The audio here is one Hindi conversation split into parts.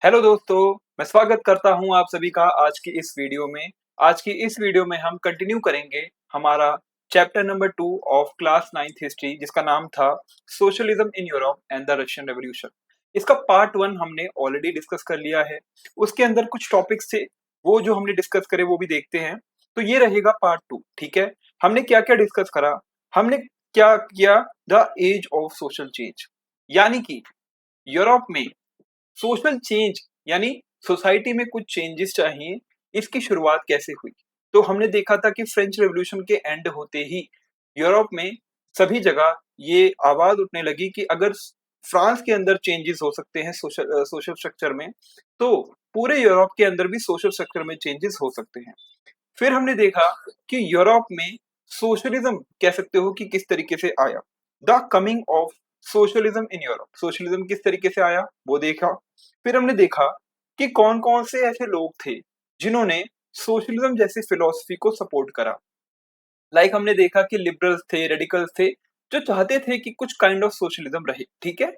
हेलो दोस्तों, मैं स्वागत करता हूं आप सभी का आज की इस वीडियो में। आज की इस वीडियो में हम कंटिन्यू करेंगे हमारा chapter number 2 of class 9th history, जिसका नाम था socialism in Europe and the Russian revolution. इसका पार्ट 1 हमने ऑलरेडी डिस्कस कर लिया है। उसके अंदर कुछ टॉपिक्स थे, वो जो हमने डिस्कस करे वो भी देखते हैं। तो ये रहेगा पार्ट 2। ठीक है, हमने क्या क्या डिस्कस करा। हमने क्या किया, the age of social change, यानी कि यूरोप में सोशल चेंज यानी सोसाइटी में कुछ चेंजेस चाहिए, इसकी शुरुआत कैसे हुई। तो हमने देखा था कि फ्रेंच रेवोल्यूशन के एंड होते ही यूरोप में सभी जगह ये आवाज उठने लगी कि अगर फ्रांस के अंदर चेंजेस हो सकते हैं सोशल स्ट्रक्चर में, तो पूरे यूरोप के अंदर भी सोशल स्ट्रक्चर में चेंजेस हो सकते हैं। फिर हमने देखा कि यूरोप में सोशलिज्म कह सकते हो कि किस तरीके से आया। The coming of socialism in Europe, socialism किस तरीके से आया वो देखा। फिर हमने देखा कि कौन कौन से ऐसे लोग थे जिन्होंने सोशलिज्म जैसी फिलॉसफी को सपोर्ट करा। हमने देखा कि लिबरल्स थे, रेडिकल्स थे, जो चाहते थे कि कुछ काइंड ऑफ सोशलिज्म रहे। ठीक है,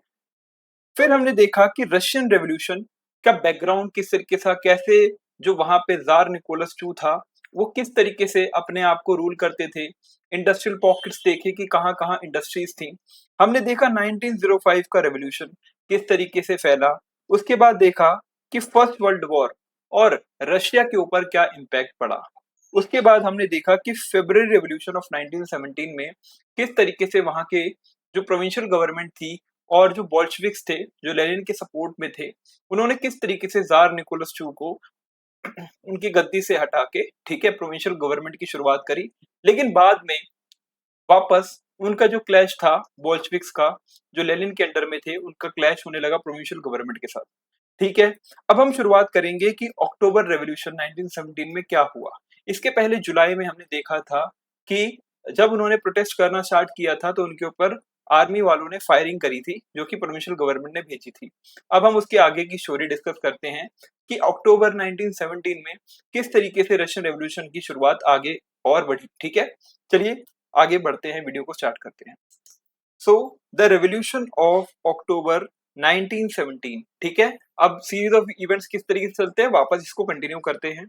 फिर हमने देखा कि रशियन रेवोल्यूशन का बैकग्राउंड किस तरीके से, कैसे जो वहां पे जार निकोलस टू था वो किस तरीके से अपने आप को रूल करते थे। इंडस्ट्रियल पॉकेट्स देखे कि कहाँ कहाँ इंडस्ट्रीज थी। हमने देखा 1905 का रेवोल्यूशन किस तरीके से फैला। उसके बाद देखा कि फर्स्ट वर्ल्ड वॉर और रशिया के ऊपर क्या इम्पैक्ट पड़ा। उसके बाद हमने देखा कि फेब्रुअरी रेवोल्यूशन ऑफ 1917 में किस तरीके से वहां के जो प्रोविंशियल गवर्नमेंट थी और जो बोल्शेविक्स थे, जो लेनिन के सपोर्ट में थे, उन्होंने किस तरीके से जार निकोलस टू को उनकी गद्दी से हटा के, ठीक है, प्रोविंशियल गवर्नमेंट की शुरुआत करी। लेकिन बाद में वापस उनका जो क्लैश था बोल्शेविक्स का, जो लेनिन के अंडर में थे, उनका क्लैश होने लगा प्रोविंशियल गवर्नमेंट के साथ। ठीक है, अब हम शुरुआत करेंगे कि अक्टूबर रेवोल्यूशन 1917 में क्या हुआ। इसके पहले जुलाई में हमने देखा था कि जब उन्होंने प्रोटेस्ट करना स्टार्ट किया था तो उनके ऊपर आर्मी वालों ने फायरिंग करी थी, जो कि प्रोविंशियल गवर्नमेंट ने भेजी थी। अब हम उसके आगे की स्टोरी डिस्कस करते हैं कि अक्टूबर 1917 में किस तरीके से रशियन रेवोल्यूशन की शुरुआत आगे और बढ़ी। ठीक है, चलिए आगे बढ़ते हैं, वीडियो को स्टार्ट करते हैं। So the revolution of October 1917। ठीक है, अब सीरीज ऑफ इवेंट्स किस तरीके से चलते हैं, वापस इसको कंटिन्यू करते हैं।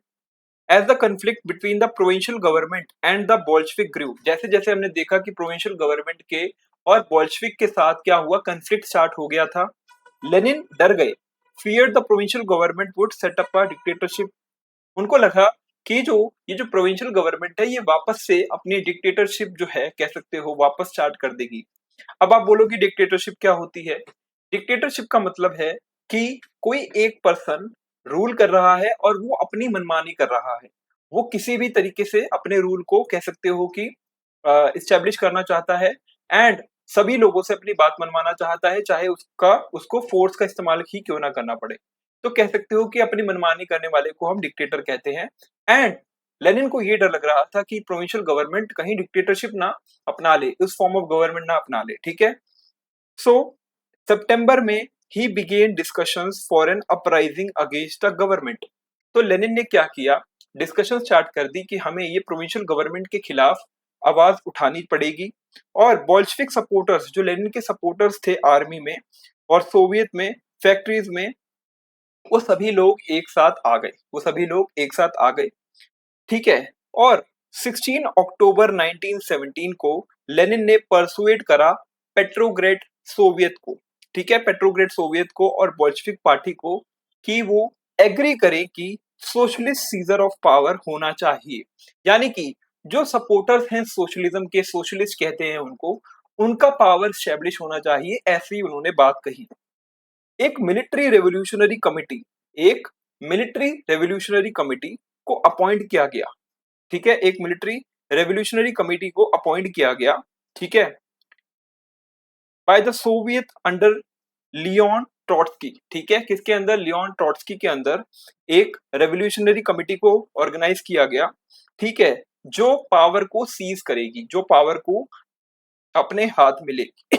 As the conflict between the provincial government and the Bolshevik group, जैसे जैसे हमने देखा कि प्रोविंशियल गवर्नमेंट के और बोल्शेविक के साथ क्या हुआ, कंफ्लिक्ट स्टार्ट हो गया था। लेनिन डर गए, feared the provincial government would set up a dictatorship. उनको लगा कि जो ये जो प्रोविंशियल गवर्नमेंट है ये वापस से अपनी डिक्टेटरशिप जो है, कह सकते हो, वापस स्टार्ट कर देगी। अब आप बोलोगे डिक्टेटरशिप क्या होती है। डिक्टेटरशिप का मतलब है कि कोई एक पर्सन रूल कर रहा है और वो अपनी मनमानी कर रहा है। वो किसी भी तरीके से अपने रूल को, कह सकते हो कि, इस्टेब्लिश करना चाहता है एंड सभी लोगों से अपनी बात मनवाना चाहता है, चाहे उसको फोर्स का इस्तेमाल ही क्यों ना करना पड़े। तो कह सकते हो कि अपनी मनमानी करने वाले को हम डिक्टेटर कहते हैं। एंड लेनिन को ये डर लग रहा था कि प्रोविंशियल गवर्नमेंट कहीं डिक्टेटरशिप ना अपना ले, उस फॉर्म ऑफ गवर्नमेंट ना अपना ले। ठीक है, सो सितंबर में ही began discussions for an uprising against the government. तो लेनिन ने क्या किया, डिस्कशन स्टार्ट कर दी कि हमें ये प्रोविंशियल गवर्नमेंट के खिलाफ आवाज उठानी पड़ेगी। और बोल्शेविक सपोर्टर्स, जो लेनिन के सपोर्टर्स थे आर्मी में और सोवियत में, फैक्ट्रीज में, वो सभी लोग एक साथ आ गए, वो सभी लोग एक साथ आ गए। ठीक है, और 16 अक्टूबर 1917 को लेनिन ने परसुएट करा पेट्रोग्रेड सोवियत को, ठीक है, पेट्रोग्रेड सोवियत को और बोल्शेविक पार्टी को, कि वो एग्री करें कि सोशलिस्ट सीजर ऑफ पावर होना चाहिए। यानी कि जो सपोर्टर्स हैं सोशलिज्म के, सोशलिस्ट कहते हैं उनको, उनका पावर स्टैब्लिश होना चाहिए, ऐसी उन्होंने बात कही। एक मिलिट्री रेवोल्यूशनरी कमिटी, एक मिलिट्री रेवोल्यूशनरी कमिटी को अपॉइंट किया गया। ठीक है, एक मिलिट्री रेवोल्यूशनरी कमेटी को अपॉइंट किया गया। ठीक है, by the Soviet under Leon Trotsky. ठीक है, किसके अंदर, लियोन ट्रॉट्स्की के अंदर एक रेवोल्यूशनरी कमेटी को ऑर्गेनाइज किया गया। ठीक है, जो पावर को सीज करेगी, जो पावर को अपने हाथ में लेगी।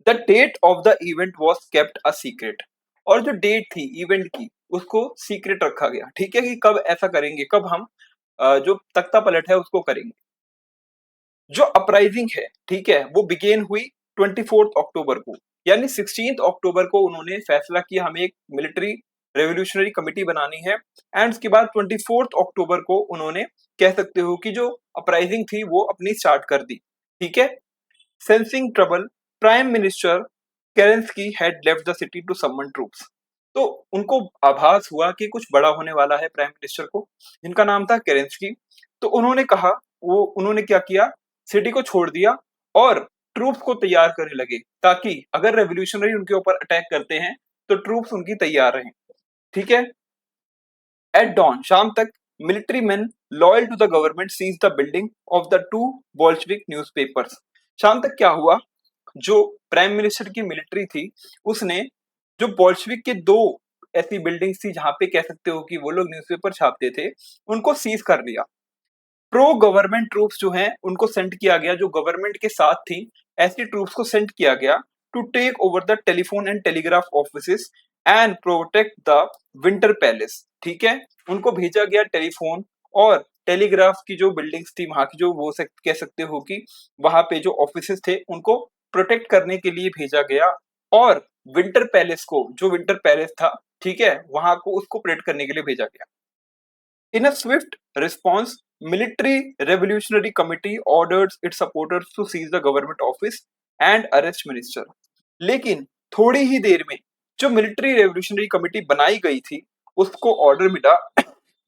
The date of the event was kept a secret. और जो डेट थी इवेंट की, उसको सीक्रेट रखा गया। ठीक है, कि कब ऐसा करेंगे, कब हम जो तख्ता पलट है उसको करेंगे। जो अपराइजिंग है, ठीक है, वो बिगेन हुई 24 अक्टूबर को। यानी 16 अक्टूबर को उन्होंने फैसला किया हमें एक मिलिट्री रेवोल्यूशनरी कमेटी बनानी है। एंड उसके बाद 24 अक्टूबर को उन्होंने कह सकते हो कि जो अपराइजिंग थी वो अपनी स्टार्ट कर दी। ठीक है। Sensing trouble, prime minister Kerensky had left the city to summon troops. तो उनको आभास हुआ कि कुछ बड़ा होने वाला है प्राइम मिनिस्टर को, जिनका नाम था केरेंस्की। तो उन्होंने कहा, वो उन्होंने क्या किया, सिटी को छोड़ दिया और ट्रूप्स को तैयार करने लगे, ताकि अगर रेवोल्यूशनरी उनके ऊपर अटैक करते हैं तो ट्रूप्स उनकी तैयार रहें। ठीक है। एट डॉन, शाम तक, military man loyal to the government seize the building of the two Bolshevik newspapers. शाम तक क्या हुआ, जो प्राइम मिनिस्टर की मिलिट्री थी उसने जो बोल्शेविक के दो ऐसी बिल्डिंग्स थी जहां पे कह सकते हो कि वो लोग न्यूज़पेपर छापते थे, उनको सीज कर लिया। प्रो गवर्नमेंट ट्रूप्स जो हैं उनको सेंड किया गया, जो गवर्नमेंट के साथ थी ऐसी ट्रूप्स को सेंड किया गया to take over the telephone and telegraph offices and protect the Winter Palace. ठीक है। उनको भेजा गया टेलीफोन और टेलीग्राफ की जो बिल्डिंग्स थी वहां की, जो वो कह सकते हो कि वहां पे जो ऑफिसेस थे उनको प्रोटेक्ट करने के लिए भेजा गया। और विंटर पैलेस को, जो विंटर पैलेस था, ठीक है, वहां को उसको प्रोटेक्ट करने के लिए भेजा गया। In a swift response, Military Revolutionary Committee ordered its supporters to seize the government office and arrest minister. लेकिन थोड़ी ही देर में जो मिलिट्री रेवोल्यूशनरी कमेटी बनाई गई थी उसको ऑर्डर मिला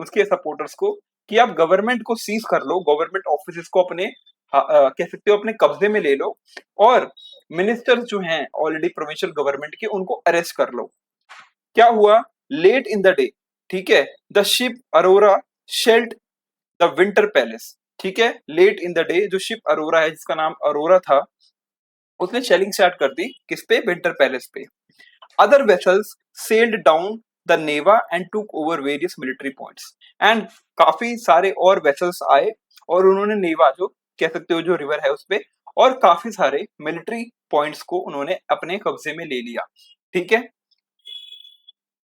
उसके सपोर्टर्स को कि आप गवर्नमेंट को सीज कर लो, गवर्नमेंट ऑफिस को अपने कह सकते हो अपने कब्जे में ले लो, और मिनिस्टर्स जो हैं ऑलरेडी प्रोविंशियल गवर्नमेंट के उनको अरेस्ट कर लो। क्या हुआ, लेट इन द डे, ठीक है, the ship Arora shelled the Winter Palace. ठीक है, लेट इन द डे जो शिप अरोरा है, जिसका नाम अरोरा था, उसने शेलिंग स्टार्ट कर दी किस पे, विंटर पैलेस पे। Other vessels sailed down the Neva and took over various military points. And काफी सारे और वेसल्स आए और उन्होंने नेवा, जो कह सकते हो जो रिवर है, उस पे और काफी सारे मिलिट्री पॉइंट्स को उन्होंने अपने कब्जे में ले लिया। ठीक है।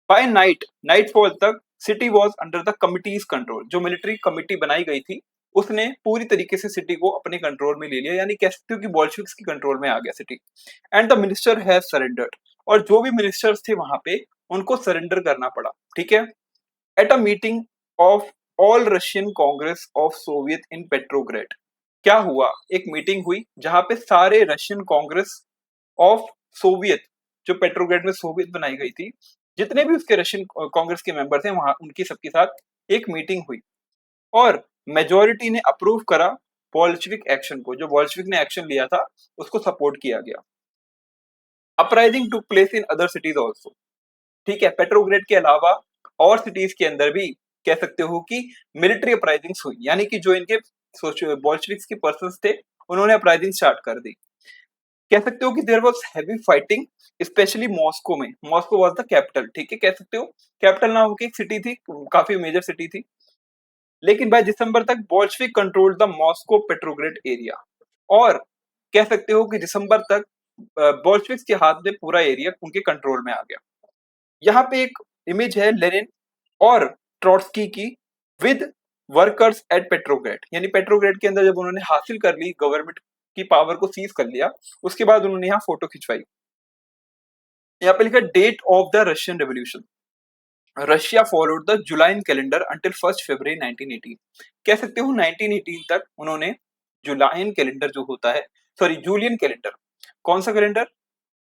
बाय नाइट, नाइटफॉल तक, city was under the committees control. जो मिलिट्री कमिटी बनाई गई थी उसने पूरी तरीके से सिटी को अपने कंट्रोल में ले लिया, यानी कह सकते हो कि बॉल्शेविक्स की कंट्रोल में आ गया city. And the minister have surrendered, और जो भी मिनिस्टर्स थे वहां पे उनको सरेंडर करना पड़ा। ठीक है। At a meeting of all Russian Congress of Soviet in Petrograd, क्या हुआ, एक मीटिंग हुई जहां पे सारे रशियन कांग्रेस ऑफ सोवियत, जो पेट्रोग्रेड में सोवियत बनाई गई थी, जितने भी उसके रशियन कांग्रेस के मेंबर थे वहां उनकी सबके साथ एक मीटिंग हुई और मेजोरिटी ने अप्रूव करा बॉल्शेविक एक्शन को। जो बॉल्शेविक ने एक्शन लिया था उसको सपोर्ट किया गया। Uprising took place in other cities also. ठीक है, पेट्रोग्रेड के अलावा और सिटीज के अंदर भी कह सकते हो कि मिलिट्री अपराइजिंग्स हुई, यानी कि जो इनके बॉल्शेविक्स के पर्सन्स थे उन्होंने अपराइजिंग स्टार्ट कर दी। कह सकते हो कि there was heavy fighting, specially Moscow में। Moscow was the capital. ठीक है, कह सकते हो कैपिटल ना होकर एक सिटी थी, काफी मेजर सिटी थी। लेकिन बाय दिसंबर तक Bolshevik control the Moscow Petrograd area, और कह सकते हो कि दिसंबर तक बोल्शेविक्स के हाथ में पूरा एरिया उनके कंट्रोल में आ गया। यहाँ पे एक इमेज है लेनिन और ट्रॉट्स्की की विद वर्कर्स एट पेट्रोग्रेड, यानी पेट्रोग्रेड के अंदर जब उन्होंने हासिल कर ली, गवर्नमेंट की पावर को सीज कर लिया, उसके बाद उन्होंने यहाँ फोटो खिंचवाई। यहाँ पे लिखा date of the Russian revolution, Russia followed the Julian calendar until 1 February 1918। कह सकते हो 1918 तक उन्होंने जुलाइन कैलेंडर जो होता है, सॉरी जूलियन कैलेंडर, कौन सा कैलेंडर,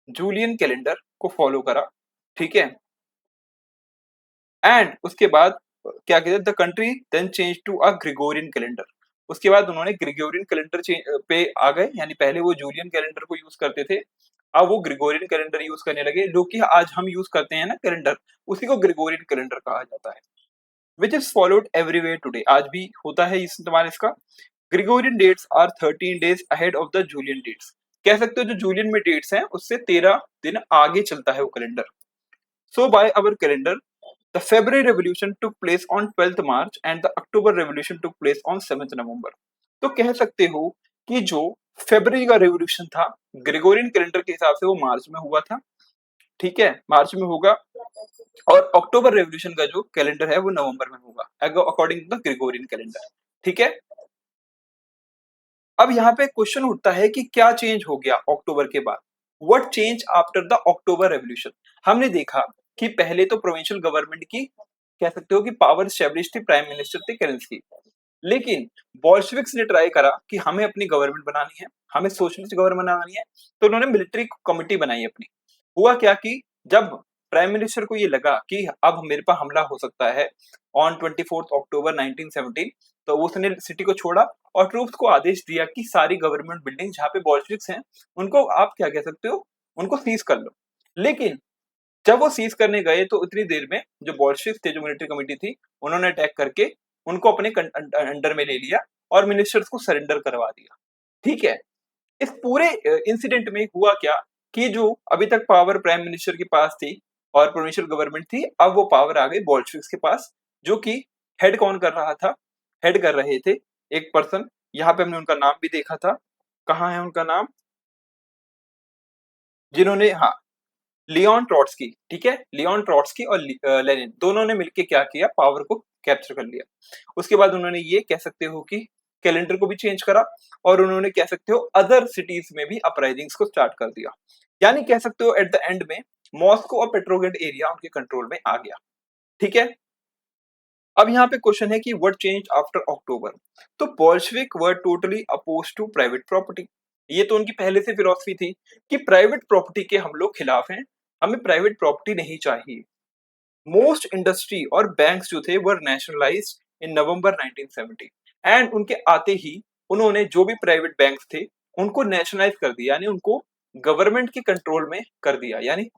जूलियन कैलेंडर को फॉलो करा। ठीक है। एंड उसके बाद क्या कहते हैं, the country then change to a Gregorian calendar. उसके बाद उन्होंने ग्रिगोरियन कैलेंडर पे आ गए, यानी पहले वो जूलियन कैलेंडर को यूज करते थे, अब वो ग्रिगोरियन कैलेंडर यूज करने लगे, जो कि आज हम यूज करते हैं ना कैलेंडर, उसी को ग्रिगोरियन कैलेंडर कहा जाता है। Which is followed everywhere today, आज भी होता है इस्तेमाल इसका। Gregorian dates are 13 days ahead of the Julian dates. कह सकते हो जो जूलियन में डेट्स हैं उससे 13 दिन आगे चलता है वो calendar. So by our calendar the February Revolution took place on 12th March and the October Revolution took place on 7th November। तो कह सकते हो कि जो फेब्रुअरी का रेवोल्यूशन था ग्रेगोरियन कैलेंडर के हिसाब से वो मार्च में हुआ था। ठीक है, मार्च में होगा, और अक्टूबर रेवोल्यूशन का जो कैलेंडर है वो नवंबर में होगा according to the Gregorian calendar. ठीक है। अब यहाँ पे क्वेश्चन उठता है कि क्या चेंज हो गया अक्टूबर के बाद। What change after the October revolution. हमने देखा कि पहले तो प्रोविंशियल गवर्नमेंट की कह सकते हो कि पावर स्टैब्लिश थी, प्राइम मिनिस्टर थे केरेंस्की। लेकिन बॉल्शेविक्स ने ट्राई करा कि हमें अपनी गवर्नमेंट बनानी है, हमें सोशलिस्ट गवर्नमेंट बनानी है, तो उन्होंने मिलिट्री कमिटी बनाई अपनी। हुआ क्या कि जब प्राइम मिनिस्टर को ये लगा कि अब मेरे पर हमला हो सकता है ऑन 24 अक्टूबर 1917, तो उसने सिटी को छोड़ा और ट्रूप्स को आदेश दिया कि सारी गवर्नमेंट बिल्डिंग जहां पे बॉल्शेविक्स हैं उनको आप क्या कह सकते हो, उनको सीज कर लो। लेकिन जब वो सीज करने गए तो उतनी देर में जो बॉल्शेविक्स थे, जो मिलिट्री कमिटी थी, उन्होंने अटैक करके उनको अपने अंडर में ले लिया और मिनिस्टर्स को सरेंडर करवा दिया। ठीक है, इस पूरे इंसिडेंट में हुआ क्या कि जो अभी तक पावर प्राइम मिनिस्टर के पास थी और प्रोविंशियल गवर्नमेंट थी, अब वो पावर आ गई बॉल्शेविक्स के पास, जो कि हेड कौन कर रहा था, हेड कर रहे थे एक पर्सन, यहाँ पे हमने उनका नाम भी देखा था, कहाँ है उनका नाम, जिन्होंने, हाँ, लियोन ट्रॉट्स्की। ठीक है, लियोन ट्रॉट्स्की और लेनिन दोनों ने मिलकर क्या किया, पावर को कैप्चर कर लिया। उसके बाद उन्होंने ये कह सकते हो कि कैलेंडर को भी चेंज करा और उन्होंने कह सकते हो अदर सिटीज में भी अपराइजिंग्स को स्टार्ट कर दिया। यानी कह सकते हो एट द एंड में मॉस्को और पेट्रोग्रेड एरिया उनके कंट्रोल में आ गया। ठीक है, अब यहाँ पे क्वेश्चन है कि व्हाट चेंज आफ्टर अक्टूबर। तो Bolshevik were totally oppose to private property. ये तो उनकी पहले से फिलॉसफी थी कि प्राइवेट प्रॉपर्टी के हम लोग खिलाफ हैं, हमें प्राइवेट प्रॉपर्टी नहीं चाहिए। मोस्ट इंडस्ट्री और बैंक्स जो थे वर नेशनलाइज्ड इन नवंबर 1970 एंड उनके आते ही उन्होंने जो भी प्राइवेट बैंक्स थे उनको नेशनलाइज कर दिया, यानी उनको गवर्नमेंट के कंट्रोल में कर दिया, यानी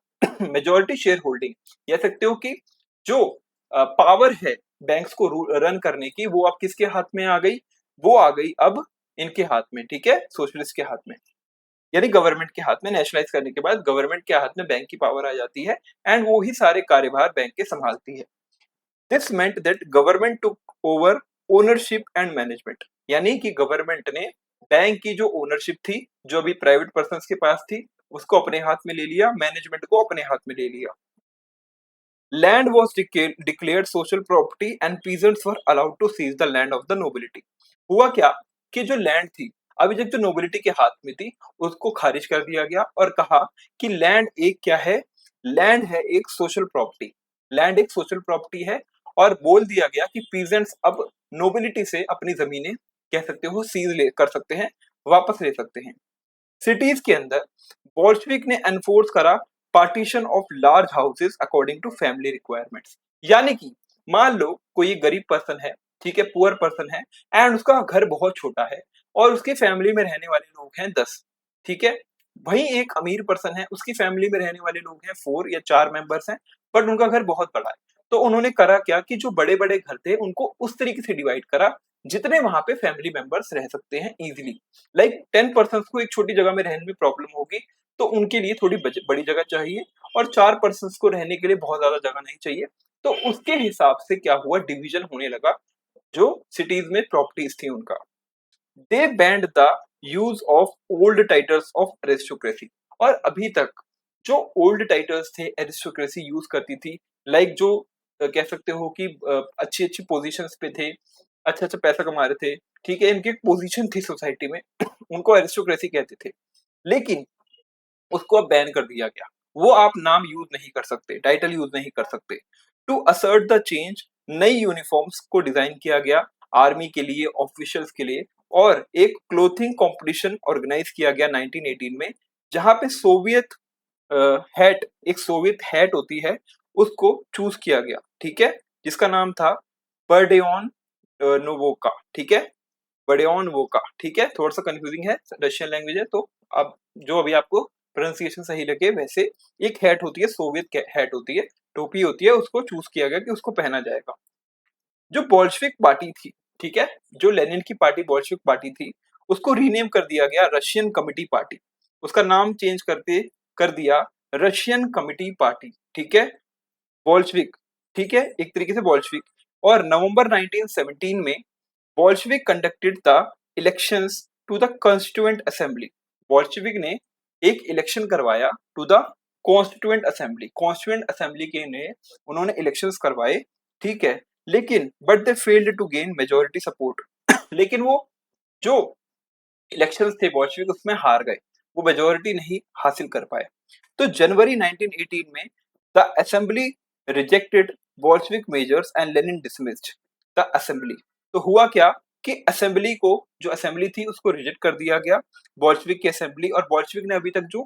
मेजोरिटी शेयर होल्डिंग कह सकते हो कि जो पावर है बैंक्स को रन करने की वो अब किसके हाथ में आ गई, वो आ गई अब इनके हाथ में। ठीक है, सोशलिस्ट के हाथ में, यानी गवर्नमेंट के हाथ में। नेशनलाइज करने के बाद गवर्नमेंट के हाथ में बैंक की पावर आ जाती है एंड वो ही सारे कार्यभार बैंक के संभालती है। This meant that government took over ownership and management, यानी कि गवर्नमेंट ने बैंक की जो ओनरशिप थी, जो अभी प्राइवेट पर्सन के पास थी, उसको अपने हाथ में ले लिया, मैनेजमेंट को अपने हाथ में ले लिया। Land was declared social property and peasants were allowed to seize the land of the nobility. हुआ क्या कि जो लैंड थी अभी तक जो नोबिलिटी के हाथ में थी उसको खारिज कर दिया गया और कहा कि लैंड एक क्या है, लैंड है एक सोशल प्रॉपर्टी, लैंड एक सोशल प्रॉपर्टी है। और बोल दिया गया कि पीजेंट्स अब नोबिलिटी से अपनी जमीनें कह सकते हो सीज ले कर सकते हैं, वापस ले सकते हैं। सिटीज के अंदर बोल्शेविक ने एनफोर्स करा partition of large houses according to family requirements. यानी कि मान लो कोई एक गरीब पर्सन है, ठीक है, पुअर पर्सन है एंड उसका घर बहुत छोटा है और उसकी फैमिली में रहने वाले लोग हैं 10। ठीक है, वहीं एक अमीर पर्सन है, उसकी फैमिली में रहने वाले लोग हैं 4 या 4 मेंबर्स हैं, बट उनका घर बहुत बड़ा है। तो उन्होंने करा क्या कि जो बड़े बड़े घर थे उनको उस तरीके से डिवाइड करा जितने वहां पे फैमिली मेंबर्स रह सकते हैं इजीली। लाइक 10 पर्सन को एक छोटी जगह में रहने में प्रॉब्लम होगी, तो उनके लिए थोड़ी बड़ी जगह चाहिए और 4 पर्सन को रहने के लिए बहुत ज्यादा जगह नहीं चाहिए। तो उसके हिसाब से क्या हुआ, डिवीजन होने लगा जो सिटीज में प्रॉपर्टीज थी उनका। They banned the use of old titles of aristocracy. और अभी तक जो ओल्ड टाइटल्स थे एरिस्टोक्रेसी यूज करती थी, लाइक जो कह सकते हो कि अच्छी अच्छी पोजीशंस पे थे, अच्छा अच्छा पैसा कमा रहे थे, ठीक है, इनकी एक पोजीशन थी सोसाइटी में उनको एरिस्टोक्रेसी कहते थे। लेकिन उसको अब बैन कर दिया गया, वो आप नाम यूज नहीं कर सकते, टाइटल यूज नहीं कर सकते। टू असर्ट द चेंज नई यूनिफॉर्म्स को डिजाइन किया गया आर्मी के लिए, ऑफिशियल्स के लिए, और एक क्लोथिंग कंपटीशन ऑर्गेनाइज किया गया 1918 में, जहां पे सोवियत हैट, एक सोवियत हैट होती है, उसको चूज किया गया। ठीक है, जिसका नाम था बर्डेओन नोवोका। ठीक है, बर्डेओन वोका। ठीक है, थोड़ा सा कंफ्यूजिंग है, रशियन लैंग्वेज है, तो अब जो अभी आपको प्रोनाउंसिएशन सही लगे वैसे एक हैट होती है, सोवियत हैट होती है, टोपी होती है, उसको चूज किया गया कि उसको पहना जाएगा। जो बोल्शेविक पार्टी थी, ठीक है, जो लेनिन की पार्टी बोल्शेविक पार्टी थी, उसको रीनेम कर दिया गया रशियन कमिटी पार्टी। उसका नाम चेंज करते कर दिया रशियन कमिटी पार्टी। ठीक है, बोल्शेविक, ठीक है, एक तरीके से बोल्शेविक। और नवंबर 1917 में Bolshevik conducted the elections to the Constituent Assembly. Bolshevik ने एक इलेक्शन करवाया to the Constituent Assembly, Constituent Assembly के ने उन्होंने इलेक्शंस करवाए। ठीक है, लेकिन but they failed to gain majority support लेकिन वो जो इलेक्शंस थे बोल्शेविक उसमें हार गए। वो मेजोरिटी नहीं हासिल कर पाए। तो जनवरी 1918 में the assembly rejected Bolshevik measures and Lenin dismissed the assembly. तो हुआ क्या कि असेंबली को, जो असेंबली थी उसको रिजेक्ट कर दिया गया, बोल्शेविक की असेंबली, और बोल्शेविक ने अभी तक जो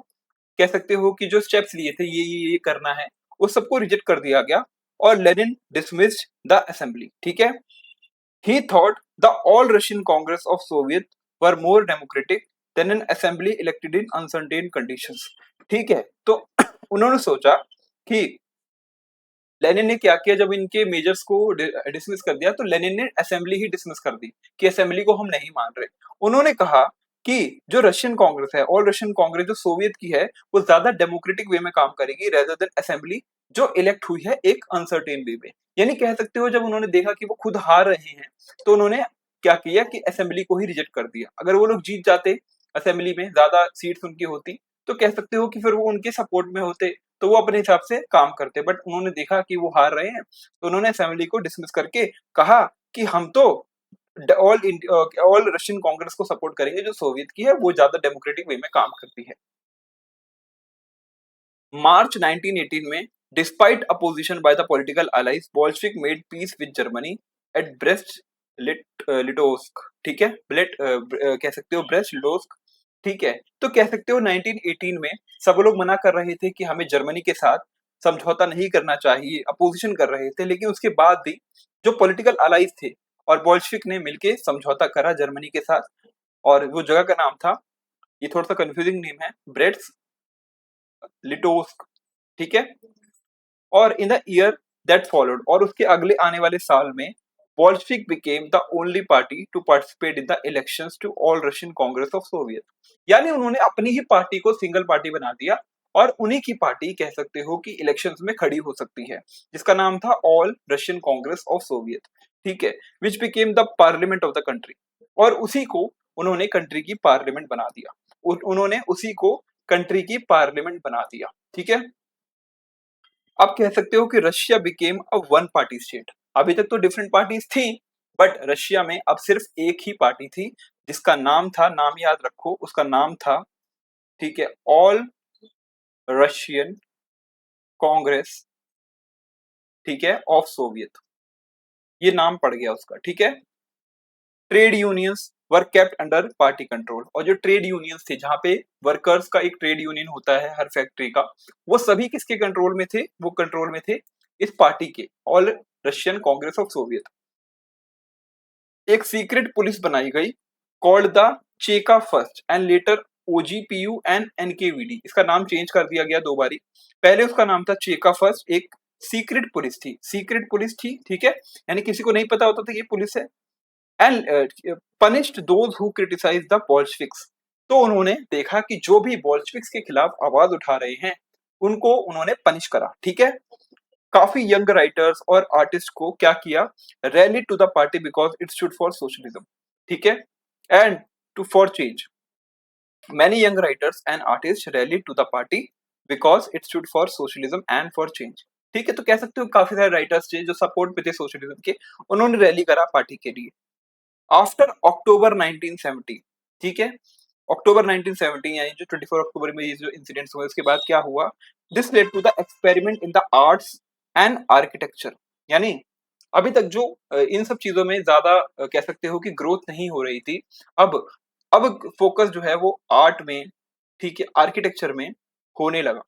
कह सकते हो कि जो स्टेप्स लिए थे ये करना है, उस सबको रिजेक्ट कर दिया गया, और लेनिन डिसमिस्ड द असेंबली। ठीक है। He thought the All Russian Congress of Soviet were more democratic than an assembly elected in uncertain conditions. ठीक है। तो उन्होंने सोचा कि लेनिन ने क्या किया, जब इनके मेजर्स को डिसमिस कर दिया तो लेनिन ने असेंबली ही डिसमिस कर दी कि असेंबली को हम नहीं मान रहे। उन्होंने कहा कि जो रशियन कांग्रेस है, ऑल रशियन कांग्रेस जो सोवियत की है, वो ज्यादा डेमोक्रेटिक वे में काम करेगी रेदर देन असेंबली जो इलेक्ट हुई है एक अनसर्टेन वे में। यानी कह सकते हो जब उन्होंने देखा कि वो खुद हार रहे हैं तो उन्होंने क्या किया कि असेंबली को ही रिजेक्ट कर दिया। अगर वो लोग जीत जाते, असेंबली में ज्यादा सीट्स उनकी होती, तो कह सकते हो कि फिर वो उनके सपोर्ट में होते, तो वो अपने हिसाब से काम करते। बट उन्होंने देखा कि वो हार रहे हैं तो उन्होंने असेंबली को डिसमिस करके कहा कि हम तो ऑल रशियन कांग्रेस को सपोर्ट करेंगे जो सोवियत की है, वो ज्यादा डेमोक्रेटिक वे में काम करती है। मार्च 1918 में despite opposition by the political allies Bolshevik made peace with Germany at Brest Litovsk. ठीक है। कह सकते हो ब्रेस्ट लिटोस्क। ठीक है। तो कह सकते हो 1918 में सब लोग मना कर रहे थे कि हमें जर्मनी के साथ समझौता नहीं करना चाहिए, अपोजिशन कर रहे थे, लेकिन उसके बाद भी जो पॉलिटिकल अलाइज थे और बोल्शेविक ने मिलके समझौता करा जर्मनी के साथ, और वो जगह का नाम था, ये थोड़ा सा कंफ्यूजिंग नेम है, ब्रेस्ट लिटोस्क। ठीक है। और in the year that followed, और उसके अगले आने वाले साल में, Bolshevik became the only party to participate in the elections to All Russian Congress of Soviet. यानी उन्होंने अपनी ही पार्टी को सिंगल पार्टी बना दिया और उन्हीं की पार्टी कह सकते हो कि इलेक्शंस में खड़ी हो सकती है, जिसका नाम था all Russian Congress of Soviet. ठीक है। Which became the parliament of the country, और उसी को उन्होंने कंट्री की पार्लियामेंट बना दिया। उन्होंने उसी को कंट्री की पार्लियामेंट बना दिया। ठीक है। अब कह सकते हो कि Russia became a one party state. अभी तक तो डिफरेंट पार्टीज थी, बट रशिया में अब सिर्फ एक ही पार्टी थी, जिसका नाम था, नाम याद रखो, उसका नाम था, ठीक है, ऑल रशियन कांग्रेस, ठीक है, ऑफ सोवियत। ये नाम पड़ गया उसका। ठीक है। ट्रेड यूनियंस वर केप्ट अंडर पार्टी कंट्रोल, और जो ट्रेड यूनियंस थे, जहां पे वर्कर्स का एक ट्रेड यूनियन होता है हर फैक्ट्री का, वो सभी किसके कंट्रोल में थे? वो कंट्रोल में थे इस पार्टी के, all Russian Congress of Soviet. एक सीक्रेट पुलिस बनाई गई called the Cheka first and later OGPU and NKVD. इसका नाम चेंज कर दिया गया दो बारी। पहले उसका नाम था चेका फर्स्ट, एक सीक्रेट पुलिस थी, सीक्रेट पुलिस थी। ठीक है। यानी किसी को नहीं पता होता था ये पुलिस है। And punished those who criticise the Bolsheviks. तो उन्होंने देखा कि जो भी बोल्शेविक्स के खिलाफ आवाज उठा रहे हैं उनको उन्होंने पनिश करा। ठीक है। काफी यंग राइटर्स और आर्टिस्ट को क्या किया? Rally to the party because it stood for socialism. ठीक है। And to for change, many young writers and artist rally to the party because it stood for socialism and for change. ठीक है। तो कह सकते हो काफी सारे राइटर्स थे जो सपोर्ट पे थे सोशलिज्म के, उन्होंने रैली करा पार्टी के लिए। आफ्टर अक्टूबर 1970, ठीक है, अक्टूबर 1970 यानी जो 24 अक्टूबर में ये जो इंसिडेंट्स हुए उसके बाद क्या हुआ? This led to the experiment in the arts and architecture. यानी अभी तक जो इन सब चीजों में ज्यादा कह सकते हो कि ग्रोथ नहीं हो रही थी, अब फोकस जो है वो आर्ट में, ठीक है, आर्किटेक्चर में होने लगा।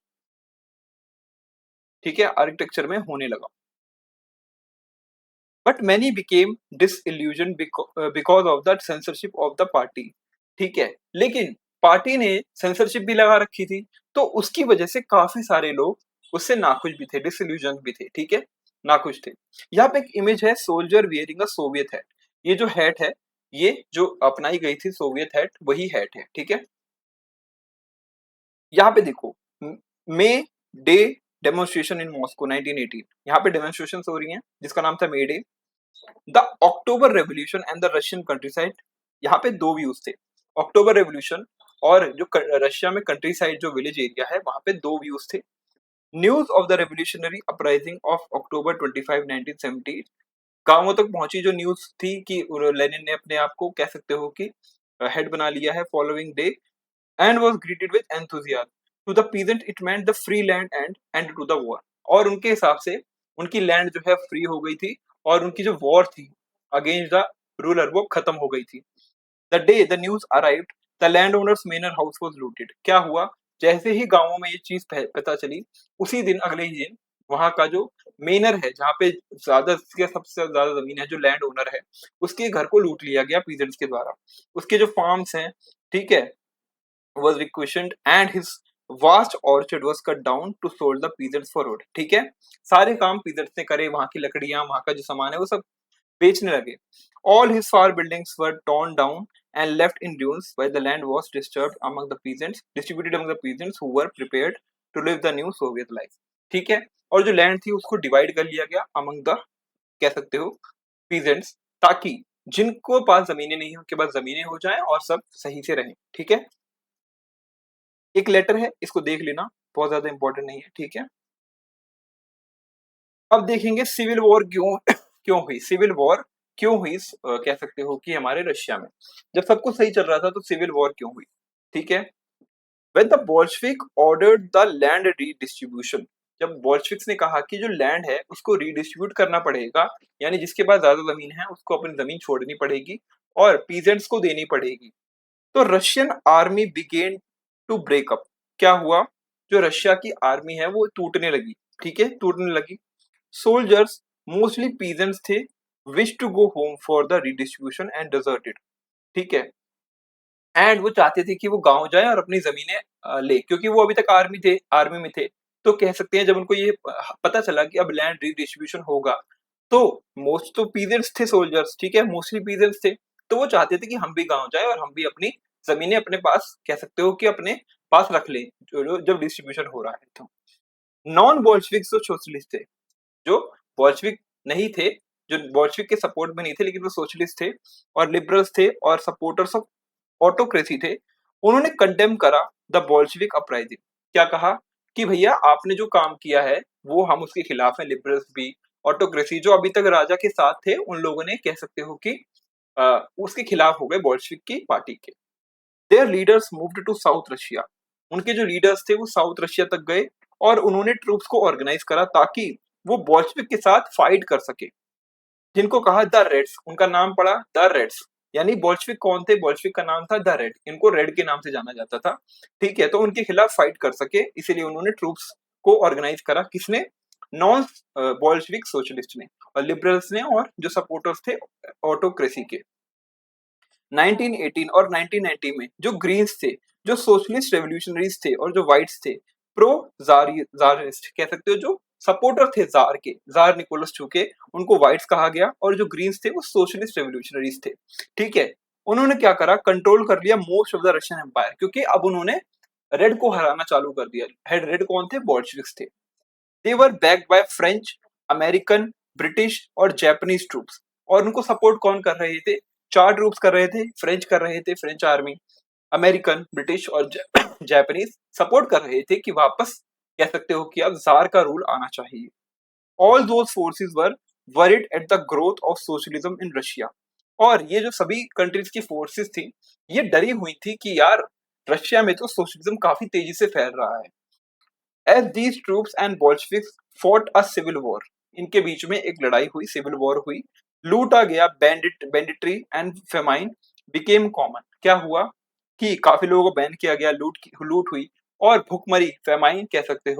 ठीक है। आर्किटेक्चर में होने लगा। But many became disillusion because of the censorship of the party. ठीक है। लेकिन पार्टी ने सेंसरशिप भी लगा रखी थी, तो उसकी वजह से काफी सारे लोग उससे नाखुश भी थे, डिसइल्यूजन भी थे। ठीक है। नाखुश थे। यहाँ पे एक इमेज है soldier wearing a Soviet hat. ये जो हैट है, ये जो अपनाई गई थी सोवियत हैट, वही हैट है। ठीक है। यहाँ पे देखो, मे डे डेमोन्स्ट्रेशन इन मॉस्को 1918, यहाँ पे डेमोन्स्ट्रेशन हो रही हैं जिसका नाम था May Day. The October revolution and the Russian countryside, यहाँ पे दो व्यूज थे, अक्टूबर रेवोल्यूशन और जो रशिया में कंट्री साइड जो विलेज एरिया है वहां पे दो व्यूज थे। News of the revolutionary uprising of October 25 1970, गांवों तक पहुंची जो न्यूज थी कि लेनिन ने अपने आप को कह सकते हो कि हेड बना लिया है following day, and was greeted with enthusiasm. To the peasant it meant the free land and end to the war. और उनके हिसाब से उनकी लैंड जो है फ्री हो गई थी और उनकी जो वॉर थी अगेंस्ट द रूलर वो खत्म हो गई थी. The day the news arrived the landowners manor house was looted. क्या हुआ, जैसे ही गांवों में ये चीज पता चली उसी दिन अगले ही दिन वहां का जो मेनर है जहाँ पे ज्यादा सबसे ज्यादा जमीन है जो लैंड ओनर है उसके घर को लूट लिया गया पीजेंट्स के द्वारा. उसके जो फार्म्स हैं, ठीक है, was requisitioned and his vast orchard was cut down to sold the peasants for wood. ठीक है, सारे काम peasants ने करे, वहां की लकड़ियां वहां का जो सामान है वो सब बेचने लगे. All his far buildings were torn down and left in ruins while the land was distributed among the peasants who were prepared to live the new Soviet life. ठीक है, और जो लैंड थी उसको डिवाइड कर लिया गया among the, कह सकते हो, peasants, ताकि जिनको पास जमीनें नहीं है उनके पास जमीनें हो जाएं और सब सही से रहें. ठीक है, एक लेटर है, इसको देख लेना, बहुत ज्यादा इंपॉर्टेंट नहीं है. ठीक है, अब देखेंगे सिविल वॉर क्यों क्यों हुई. सिविल वॉर क्यों हुई, कह सकते हो कि हमारे रशिया में जब सब कुछ सही चल रहा था तो सिविल वॉर क्यों हुई. ठीक है, when the Bolshevik ordered the land redistribution, जब बोल्शविक्स ने कहा कि जो लैंड है उसको रीडिस्ट्रीब्यूट करना पड़ेगा, यानी जिसके पास ज्यादा जमीन है उसको अपनी जमीन छोड़नी पड़ेगी और पीजेंट्स को देनी पड़ेगी, तो Russian army began to break up. क्या हुआ, जो रशिया की आर्मी है वो टूटने लगी. ठीक है, टूटने लगी. सोल्जर्स मोस्टली पीजेंट्स थे, wish to go home for the redistribution and deserted. ठीक है, एंड वो चाहते थे कि वो गांव जाए और अपनी जमीनें ले, क्योंकि वो अभी तक आर्मी में थे. तो कह सकते हैं जब उनको ये पता चला कि अब लैंड रिडिस्ट्रीब्यूशन होगा तो मोस्ट तो पीजेंट्स थे, सोल्जर्स, ठीक है, मोस्टली पीजेंट्स थे, तो वो चाहते थे कि हम भी गांव जाए और हम भी अपनी जमीनें अपने पास, कह सकते हो कि अपने पास रख लें जब डिस्ट्रीब्यूशन हो रहा है. तो नॉन बोल्शेविक जो सोशलिस्ट थे, जो बोल्शेविक नहीं थे, जो बोल्शेविक के सपोर्ट में नहीं थे लेकिन वो सोशलिस्ट थे और लिबरल्स थे और सपोर्टर्स ऑफ ऑटोक्रेसी थे, उन्होंने कंडेम करा द बोल्शेविक अपराइजिंग. क्या कहा कि भैया आपने जो काम किया है वो हम उसके खिलाफ हैं. लिबरल्स भी, ऑटोक्रेसी जो अभी तक राजा के साथ थे उन लोगों ने, कह सकते हो कि उसके खिलाफ हो गए बोल्शेविक की पार्टी के. Their leaders moved to South Russia. उनके जो लीडर्स थे वो साउथ रशिया तक गए और उन्होंने ट्रूप्स को ऑर्गेनाइज करा ताकि वो बोल्शेविक के साथ फाइट कर सके, जिनको कहा द रेड्स. उनका नाम पड़ा द रेड्स, यानी बोल्शेविक कौन थे, बोल्शेविक का नाम था द रेड, इनको रेड के नाम से जाना जाता था. ठीक है, तो उनके खिलाफ फाइट कर सके इसीलिए उन्होंने ट्रूप्स को ऑर्गेनाइज करा. किसने, नॉन बोल्शेविक सोशलिस्ट ने और लिबरल्स ने और जो सपोर्टर्स थे ऑटोक्रेसी के. 1918 और 1990 में जो ग्रीन्स थे, जो सोशलिस्ट रेवोल्यूशनरीज थे और जो व्हाइट्स थे, प्रो जारिस्ट, कह सकते हो, जो सपोर्टर थे जार के, जार निकोलस चूके, उनको व्हाइट्स कहा गया, और जो ग्रीन्स थे वो सोशलिस्ट रेवोल्यूशनरीज थे. ठीक है, उन्होंने क्या करा, कंट्रोल कर लिया most of the Russian empire, क्योंकि अब उन्होंने रेड को हराना चालू कर दिया. हेड रेड कौन थे, बोल्शेविक्स थे. They were backed by French, American, British और जापानीज ट्रूप्स. और उनको सपोर्ट कौन कर रहे थे, चार ट्रूप्स कर रहे थे. फ्रेंच कर रहे थे, फ्रेंच आर्मी, अमेरिकन, ब्रिटिश और जापानीज सपोर्ट कर रहे थे कि वापस, कह सकते हो कि अब जार का रूल आना चाहिए. All those forces were worried at the growth of socialism in Russia. और ये जो सभी कंट्रीज की फोर्सेस थी ये डरी हुई थी कि यार रशिया में तो सोशलिज्म काफी तेजी से फैल रहा है. As these troops and Bolsheviks fought a civil war, इनके बीच में एक लड़ाई हुई, सिविल वॉर हुई. लूटा गया, बैंडिट्री एंड फेमाइन बिकेम कॉमन. क्या हुआ कि काफी लोगों को बैन किया गया, लूट हुई और भुखमरी, फेमाइन कह सकते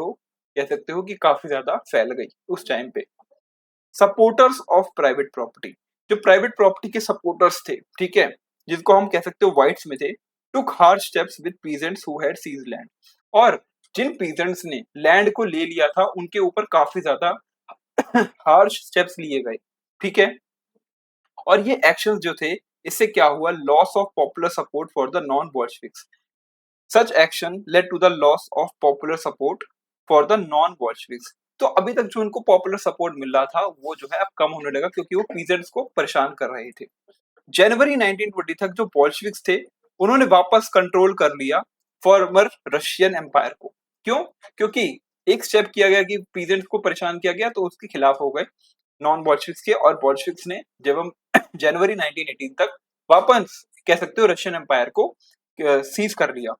हो कि काफी ज्यादा फैल गई उस टाइम पे. सपोर्टर्स ऑफ प्राइवेट प्रॉपर्टी, जो प्राइवेट प्रॉपर्टी के सपोर्टर्स थे, ठीक है, जिनको हम कह सकते हो व्हाइट्स में थे, took hard steps with peasants who had seized land. और जिन पीजेंट्स ने लैंड को ले लिया था उनके ऊपर काफी ज्यादा हार्श स्टेप्स लिए गए. ठीक है, और ये एक्शंस जो थे इससे क्या हुआ, loss of popular support for the non Bolsheviks. Such action led to the loss of popular support for the non Bolsheviks. तो अभी तक जो उनको पॉपुलर सपोर्ट मिल रहा था वो जो है अब कम होने लगा क्योंकि वो पीजेंट्स को परेशान कर रहे थे. जनवरी 1920 तक जो बोल्शेविक्स थे उन्होंने वापस कंट्रोल कर लिया फॉर्मर रशियन एम्पायर को. क्यों, क्योंकि एक स्टेप किया गया कि पीजेंट्स को परेशान किया गया तो उसके खिलाफ हो गए नॉन बोल्शेविक्स के, और बोल्शेविक्स ने जब हम जनवरी 1918 तक वापस, कह सकते हो, रशियन एम्पायर को सीज कर लिया.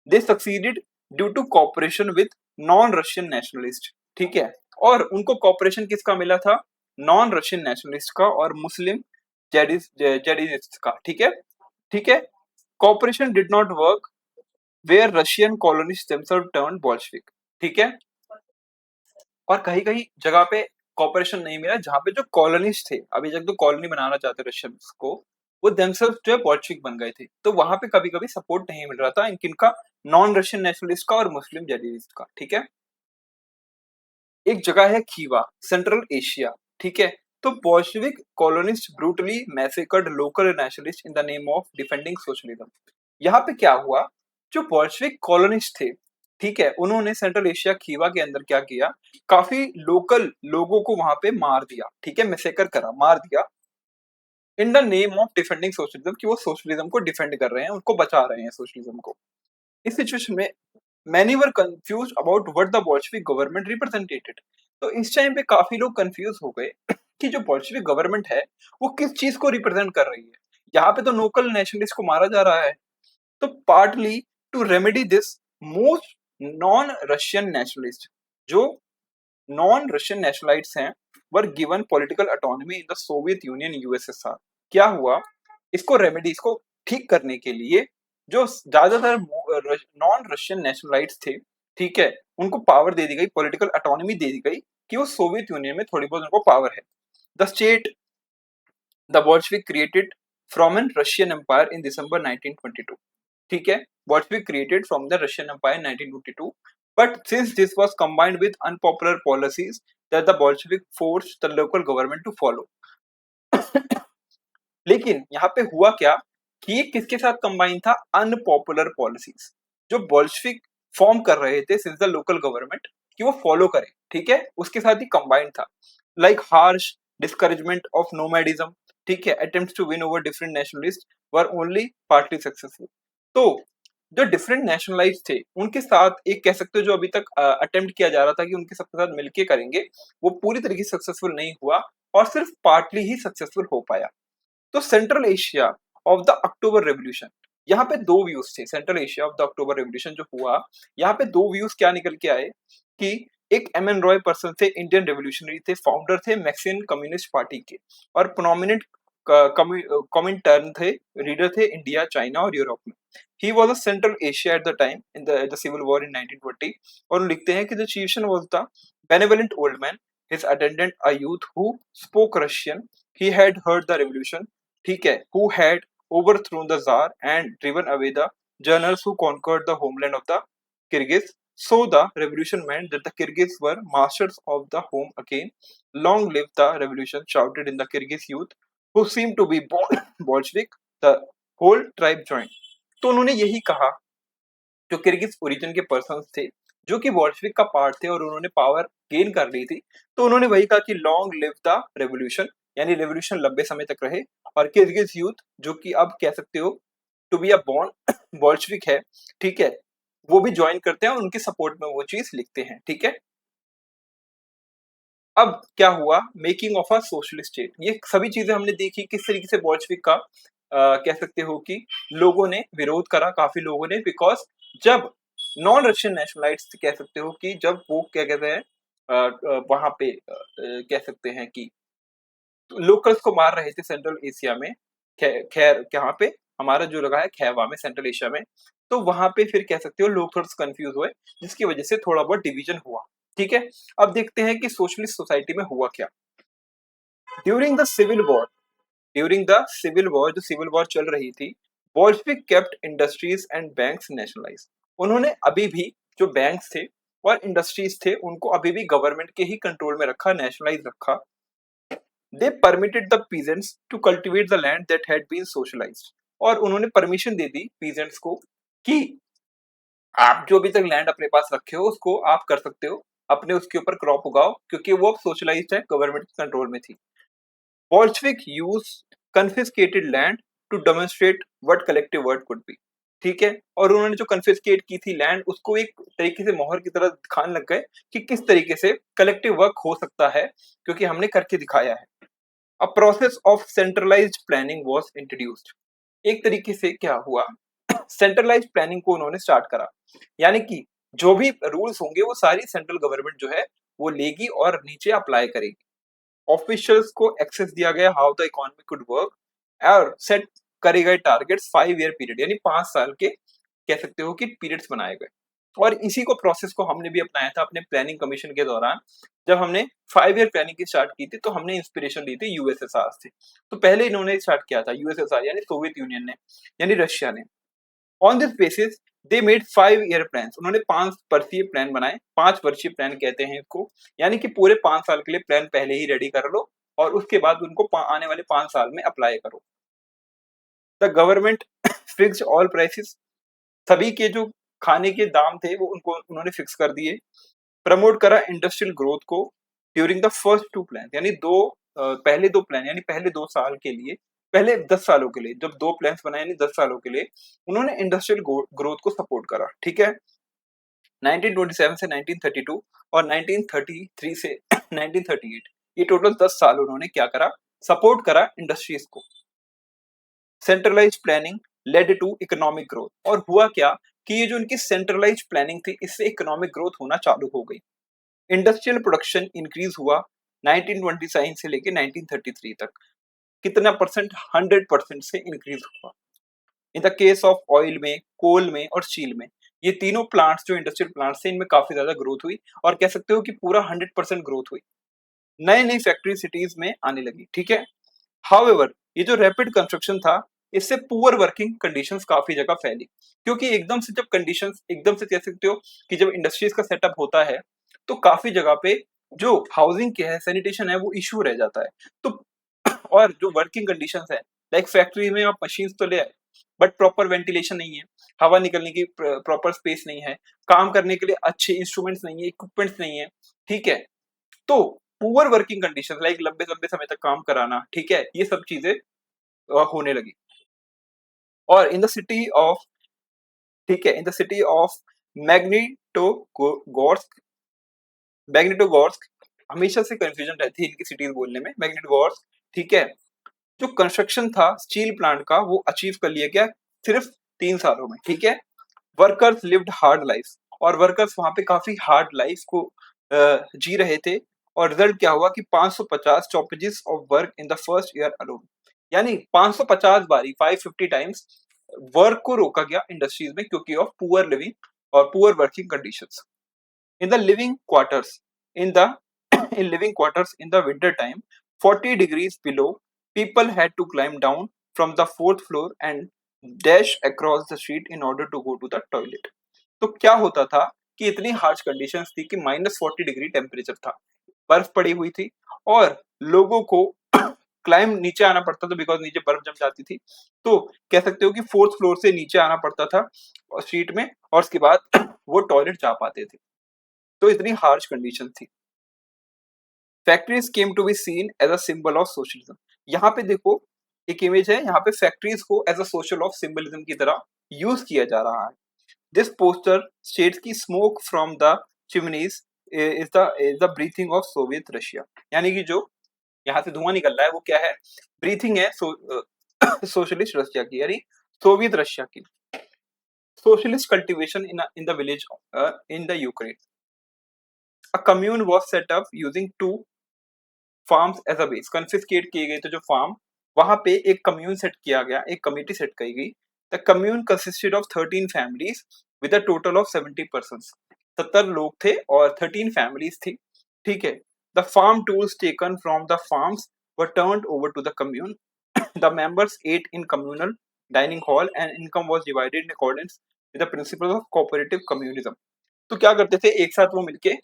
They succeeded due to cooperation with non Russian nationalist, ठीक है। और उनको कॉपरेशन किसका मिला था? नॉन रशियन नेशनलिस्ट का और मुस्लिम जेडिस्ट का, ठीक है, ठीक है। Cooperation did not work where Russian colonist themself turn Bolshevik, ठीक है। और कहीं कहीं जगह पे कॉपरेशन नहीं मिला जहां पे जो कॉलोनिस्ट थे, अभी जब तो कॉलोनी बनाना चाहते रशियंस को, वो देमसेल्फ जो है बोल्शेविक बन गए थे, तो वहां पे कभी कभी सपोर्ट नहीं मिल रहा था इनका नॉन रशियन नेशनलिस्ट का और मुस्लिम जेडिस्ट का, ठीक है। एक जगह है खीवा, सेंट्रल एशिया, ठीक है। तो Bolshevik colonist brutally massacred local nationalist in the name of defending socialism. यहाँ पे क्या हुआ, जो बोल्शेविक कॉलोनिस्ट थे, ठीक है, उन्होंने सेंट्रल एशिया खीवा के अंदर क्या किया, काफी लोकल लोगों को वहां पे मार दिया, ठीक है, मैसेकर करा, मार दिया in the name of defending socialism, कि वो सोशलिज्म को डिफेंड कर रहे हैं, उनको बचा रहे हैं सोशलिज्म को। इस सिचुएशन में many were confused about what the Bolshevik government represented। तो इस टाइम पे काफी लोग कंफ्यूज हो गए कि जो बोल्शेविक गवर्नमेंट है वो किस चीज को रिप्रेजेंट कर रही है। यहाँ पे तो लोकल नेशनलिस्ट को मारा जा रहा है। तो partly to remedy this, most non Russian nationalist, जो नॉन रशियन नेशनलाइट्स हैं, were given political autonomy in the Soviet Union USSR. क्या हुआ, इसको रेमेडी, इसको ठीक करने के लिए जो ज्यादातर नॉन रशियन नेशनलाइट्स थे, ठीक है, उनको पावर दे दी गई, पॉलिटिकल ऑटोनॉमी दे दी गई कि वो सोवियत यूनियन में थोड़ी बहुत उनको पावर है। The state the Bolshevik created from an Russian empire in December 1922, ठीक है, Bolshevik created from the Russian empire 1922, but since this was combined with unpopular policies that the Bolshevik forced the local government to follow। लेकिन यहाँ पे हुआ क्या कि ये किसके साथ कंबाइन था? अनपॉपुलर पॉलिसीज, जो बोल्शेविक फॉर्म कर रहे थे सिंस द लोकल गवर्नमेंट, कि वो फॉलो करे, ठीक है, उसके साथ ही कंबाइन था। Like harsh discouragement of nomadism, ठीक है, attempts to win over different nationalist were only partly successful. तो जो डिफरेंट नेशनलाइज थे उनके साथ एक कह सकते हो जो अभी तक अटेम्प्ट किया जा रहा था कि उनके सबके साथ मिलके करेंगे, वो पूरी तरीके से सक्सेसफुल नहीं हुआ और सिर्फ पार्टली ही सक्सेसफुल हो पाया। तो central Asia of the October revolution, यहाँ पे दो व्यूज थे। Central Asia of the October revolution जो हुआ, यहाँ पे दो व्यूज क्या निकल के आए कि एक एम एन रॉय पर्सन थे, इंडियन रेवोल्यूशनरी थे, फाउंडर थे मैक्सियन कम्युनिस्ट पार्टी के, और प्रोमिनेंट कॉमिंटर्न थे, रीडर थे इंडिया, चाइना और यूरोप में। He was a central Asia at the time in the civil war in 1920। और लिखते हैं कि the situation was the benevolent old man, his attendant a youth who spoke Russian, he had heard the revolution, ठीक है, who had overthrown the Tsar and driven away the generals who conquered the homeland of the Kyrgyz. So the revolution meant that the Kyrgyz were masters of the home again. Long live the revolution, shouted in the Kyrgyz youth, who seemed to be Bolshevik. The whole tribe joined। तो उन्होंने यही कहा, जो किर्गिज ओरिजिन के पर्सन थे, जो कि बोल्शेविक का पार्ट थे और उन्होंने पावर गेन कर ली थी, तो उन्होंने वही कहा कि लॉन्ग लिव द रेवोल्यूशन, यानी रेवोल्यूशन लंबे समय तक रहे। और किर्गिज यूथ, जो कि अब कह सकते हो to be a born Bolshevik है, ठीक है, वो भी ज्वाइन करते हैं और उनके सपोर्ट में वो चीज लिखते हैं, ठीक है। अब क्या हुआ, making of a socialist state, ये सभी चीजें हमने देखी किस तरीके से बोल्शेविक का कह सकते हो कि लोगों ने विरोध करा, काफी लोगों ने, बिकॉज जब नॉन रशियन नेशनलाइट्स कह सकते हो कि जब वो क्या कहते हैं वहां पे कह सकते हैं कि लोकल्स को मार रहे थे सेंट्रल एशिया में, खैर यहाँ पे हमारा जो लगा है खैवा में, सेंट्रल एशिया में, तो वहां पे फिर कह सकते हो लोग थोड़ा कंफ्यूज हुए, जिसकी वजह से थोड़ा बहुत डिवीजन हुआ, ठीक है। अब देखते हैं कि सोशलिस्ट सोसाइटी में हुआ क्या। During the civil war, during the civil war, जो सिविल वॉर चल रही थी, Bolshevik kept industries and banks nationalise. उन्होंने अभी भी जो बैंक्स थे और इंडस्ट्रीज थे उनको अभी भी गवर्नमेंट के ही कंट्रोल में रखा, नेशनलाइज रखा। They permitted the peasants to cultivate the land that had been socialized। और उन्होंने परमिशन दे दी पीजेंट्स को कि आप जो अभी तक लैंड अपने पास रखे हो उसको आप कर सकते हो, अपने उसके ऊपर क्रॉप उगाओ, क्योंकि वो अब सोशलाइज्ड है, गवर्नमेंट के कंट्रोल में थी। Bolshevik used confiscated land to demonstrate what collective work could be, ठीक है। और उन्होंने जो कन्फिस्केट की थी लैंड, उसको एक तरीके से मोहर की तरह दिखाने लग गए कि किस तरीके से कलेक्टिव वर्क हो सकता है, क्योंकि हमने करके दिखाया है। A process of centralized planning was introduced। एक तरीके से क्या हुआ सेंट्रलाइज प्लानिंग को उन्होंने स्टार्ट करा, यानी कि जो भी रूल्स होंगे वो सारी सेंट्रल गवर्नमेंट जो है वो लेगी और नीचे अप्लाई करेगी। ऑफिशियल्स को एक्सेस दिया गया how the economy could work, और सेट करे गए टारगेट्स 5 ईयर पीरियड यानी 5 साल के कह सकते हो कि पीरियड्स बनाए गए। और इसी को प्रोसेस को हमने भी अपनाया था अपने प्लानिंग कमीशन के दौरान। जब हमने 5 ईयर प्लानिंग की स्टार्ट की थी तो हमने इंस्पिरेशन ली थी यूएसएसआर से। तो पहले इन्होंने स्टार्ट किया था यूएसएसआर यानी सोवियत यूनियन ने, यानी रशिया ने। On this basis they made 5 year plan, उन्होंने 5 वर्षीय प्लान बनाए, 5 वर्षीय प्लान कहते हैं इसको, यानी कि पूरे 5 साल के लिए प्लान पहले ही रेडी कर लो और उसके बाद उनको आने वाले 5 साल में अप्लाई करो। The government fixed all prices, सभी के जो खाने के दाम थे वो उनको उन्होंने फिक्स कर दिए। प्रमोट करा इंडस्ट्रियल ग्रोथ को ड्यूरिंग द फर्स्ट 2 प्लान, यानी पहले 2 प्लान यानी पहले 2 साल के लिए, पहले 10 सालों के लिए, जब 2 प्लान बनाए यानी 10 सालों के लिए उन्होंने इंडस्ट्रियल ग्रोथ को सपोर्ट करा। ठीक है, 1927 से 1932 और 1933 से 1938, ये टोटल 10 साल उन्होंने क्या करा, सपोर्ट करा इंडस्ट्रीज को। Centralise planning led to economic growth, और हुआ क्या कि ये जो इनकी सेंट्रलाइज प्लानिंग थी इससे इकोनॉमिक ग्रोथ होना चालू हो गई। इंडस्ट्रियल प्रोडक्शन इंक्रीज हुआ 1929 से लेके 1933 तक। कितना परसेंट? 100% से इंक्रीज हुआ। In the case of oil में, कोल में और स्टील में, ये तीनों प्लांट्स जो इंडस्ट्रियल प्लांट्स थे इनमें काफी ज्यादा ग्रोथ हुई, और कह सकते हो कि पूरा 100% ग्रोथ हुई। नई नई फैक्ट्री सिटीज में आने लगी। ठीक है, हाउएवर ये जो रैपिड कंस्ट्रक्शन था इससे पुअर वर्किंग कंडीशंस काफी जगह फैली, क्योंकि एकदम से जब कंडीशंस एकदम से कह सकते हो कि जब इंडस्ट्रीज का सेटअप होता है तो काफी जगह पे जो हाउसिंग के है, सैनिटेशन है, वो इशू रह जाता है। तो और जो वर्किंग कंडीशंस है, लाइक फैक्ट्री में आप मशीन्स तो ले आए बट प्रॉपर वेंटिलेशन नहीं है, हवा निकलने की प्रॉपर स्पेस नहीं है, काम करने के लिए अच्छे इंस्ट्रूमेंट्स नहीं है, इक्विपमेंट्स नहीं है। ठीक है, तो पुअर वर्किंग कंडीशंस लाइक लंबे लंबे समय तक काम कराना, ठीक है, ये सब चीजें होने लगी। और इन द सिटी ऑफ, ठीक है, इन द सिटी ऑफ मैग्निटोगोर्स्क, मैग्निटोगोर्स्क, हमेशा से कंफ्यूजन रहती है इनकी सिटीज बोलने में, मैग्निटोगोर्स्क। ठीक है, जो कंस्ट्रक्शन था स्टील प्लांट का वो अचीव कर लिया गया सिर्फ 3 सालों में। ठीक है, वर्कर्स लिव्ड हार्ड लाइफ, और वर्कर्स वहां पे काफी हार्ड लाइफ को जी रहे थे। और रिजल्ट क्या हुआ कि 550 stoppages of work in the first year alone, यानी 550 बारी, 550 टाइम्स वर्क को रोका गया इंडस्ट्रीज में क्योंकि ऑफ पुअर लिविंग और poor working conditions. In the living quarters, in the in living quarters in the winter time 40 degrees below, people had to climb down from the 4th floor and dash across the street in order to go to the toilet. तो क्या होता था कि इतनी हार्श कंडीशंस थी कि -40 डिग्री टेम्परेचर था, बर्फ पड़ी हुई थी और लोगों को क्लाइम नीचे आना पड़ता था बिकॉज नीचे बर्फ जम जाती थी। तो कह सकते हो कि 4th फ्लोर से नीचे आना पड़ता था स्ट्रीट में, और उसके बाद वो टॉयलेट जा पाते थे। तो इतनी हार्श कंडीशन थी। Factories came to be seen as a symbol of socialism. यहाँ पे देखो एक इमेज है, यहाँ पे फैक्ट्रीज को as a social of symbolism की तरह यूज किया जा रहा है। दिस पोस्टर स्टेट्स की smoke from the chimneys is the breathing of Soviet Russia, यानी कि जो यहाँ से धुआं निकल रहा है वो क्या है, ब्रीथिंग है सोशलिस्ट रशिया की, यानी सोवियत रशिया की। Socialist cultivation in the village in the Ukraine, a commune was set up using 2 farms as a base. Confiscate किए गए थे जो फार्म, वहां पे एक कम्यून सेट किया गया, एक कमिटी सेट की गई। The commune consisted of 13 families with a total of 70 persons. 70 लोग थे और 13 फैमिलीज थी। ठीक है, the farm tools taken from the farms were turned over to the commune. The members ate in communal dining hall and income was divided in accordance with the principle of cooperative communism. तो क्या करते थे, एक साथ वो मिलके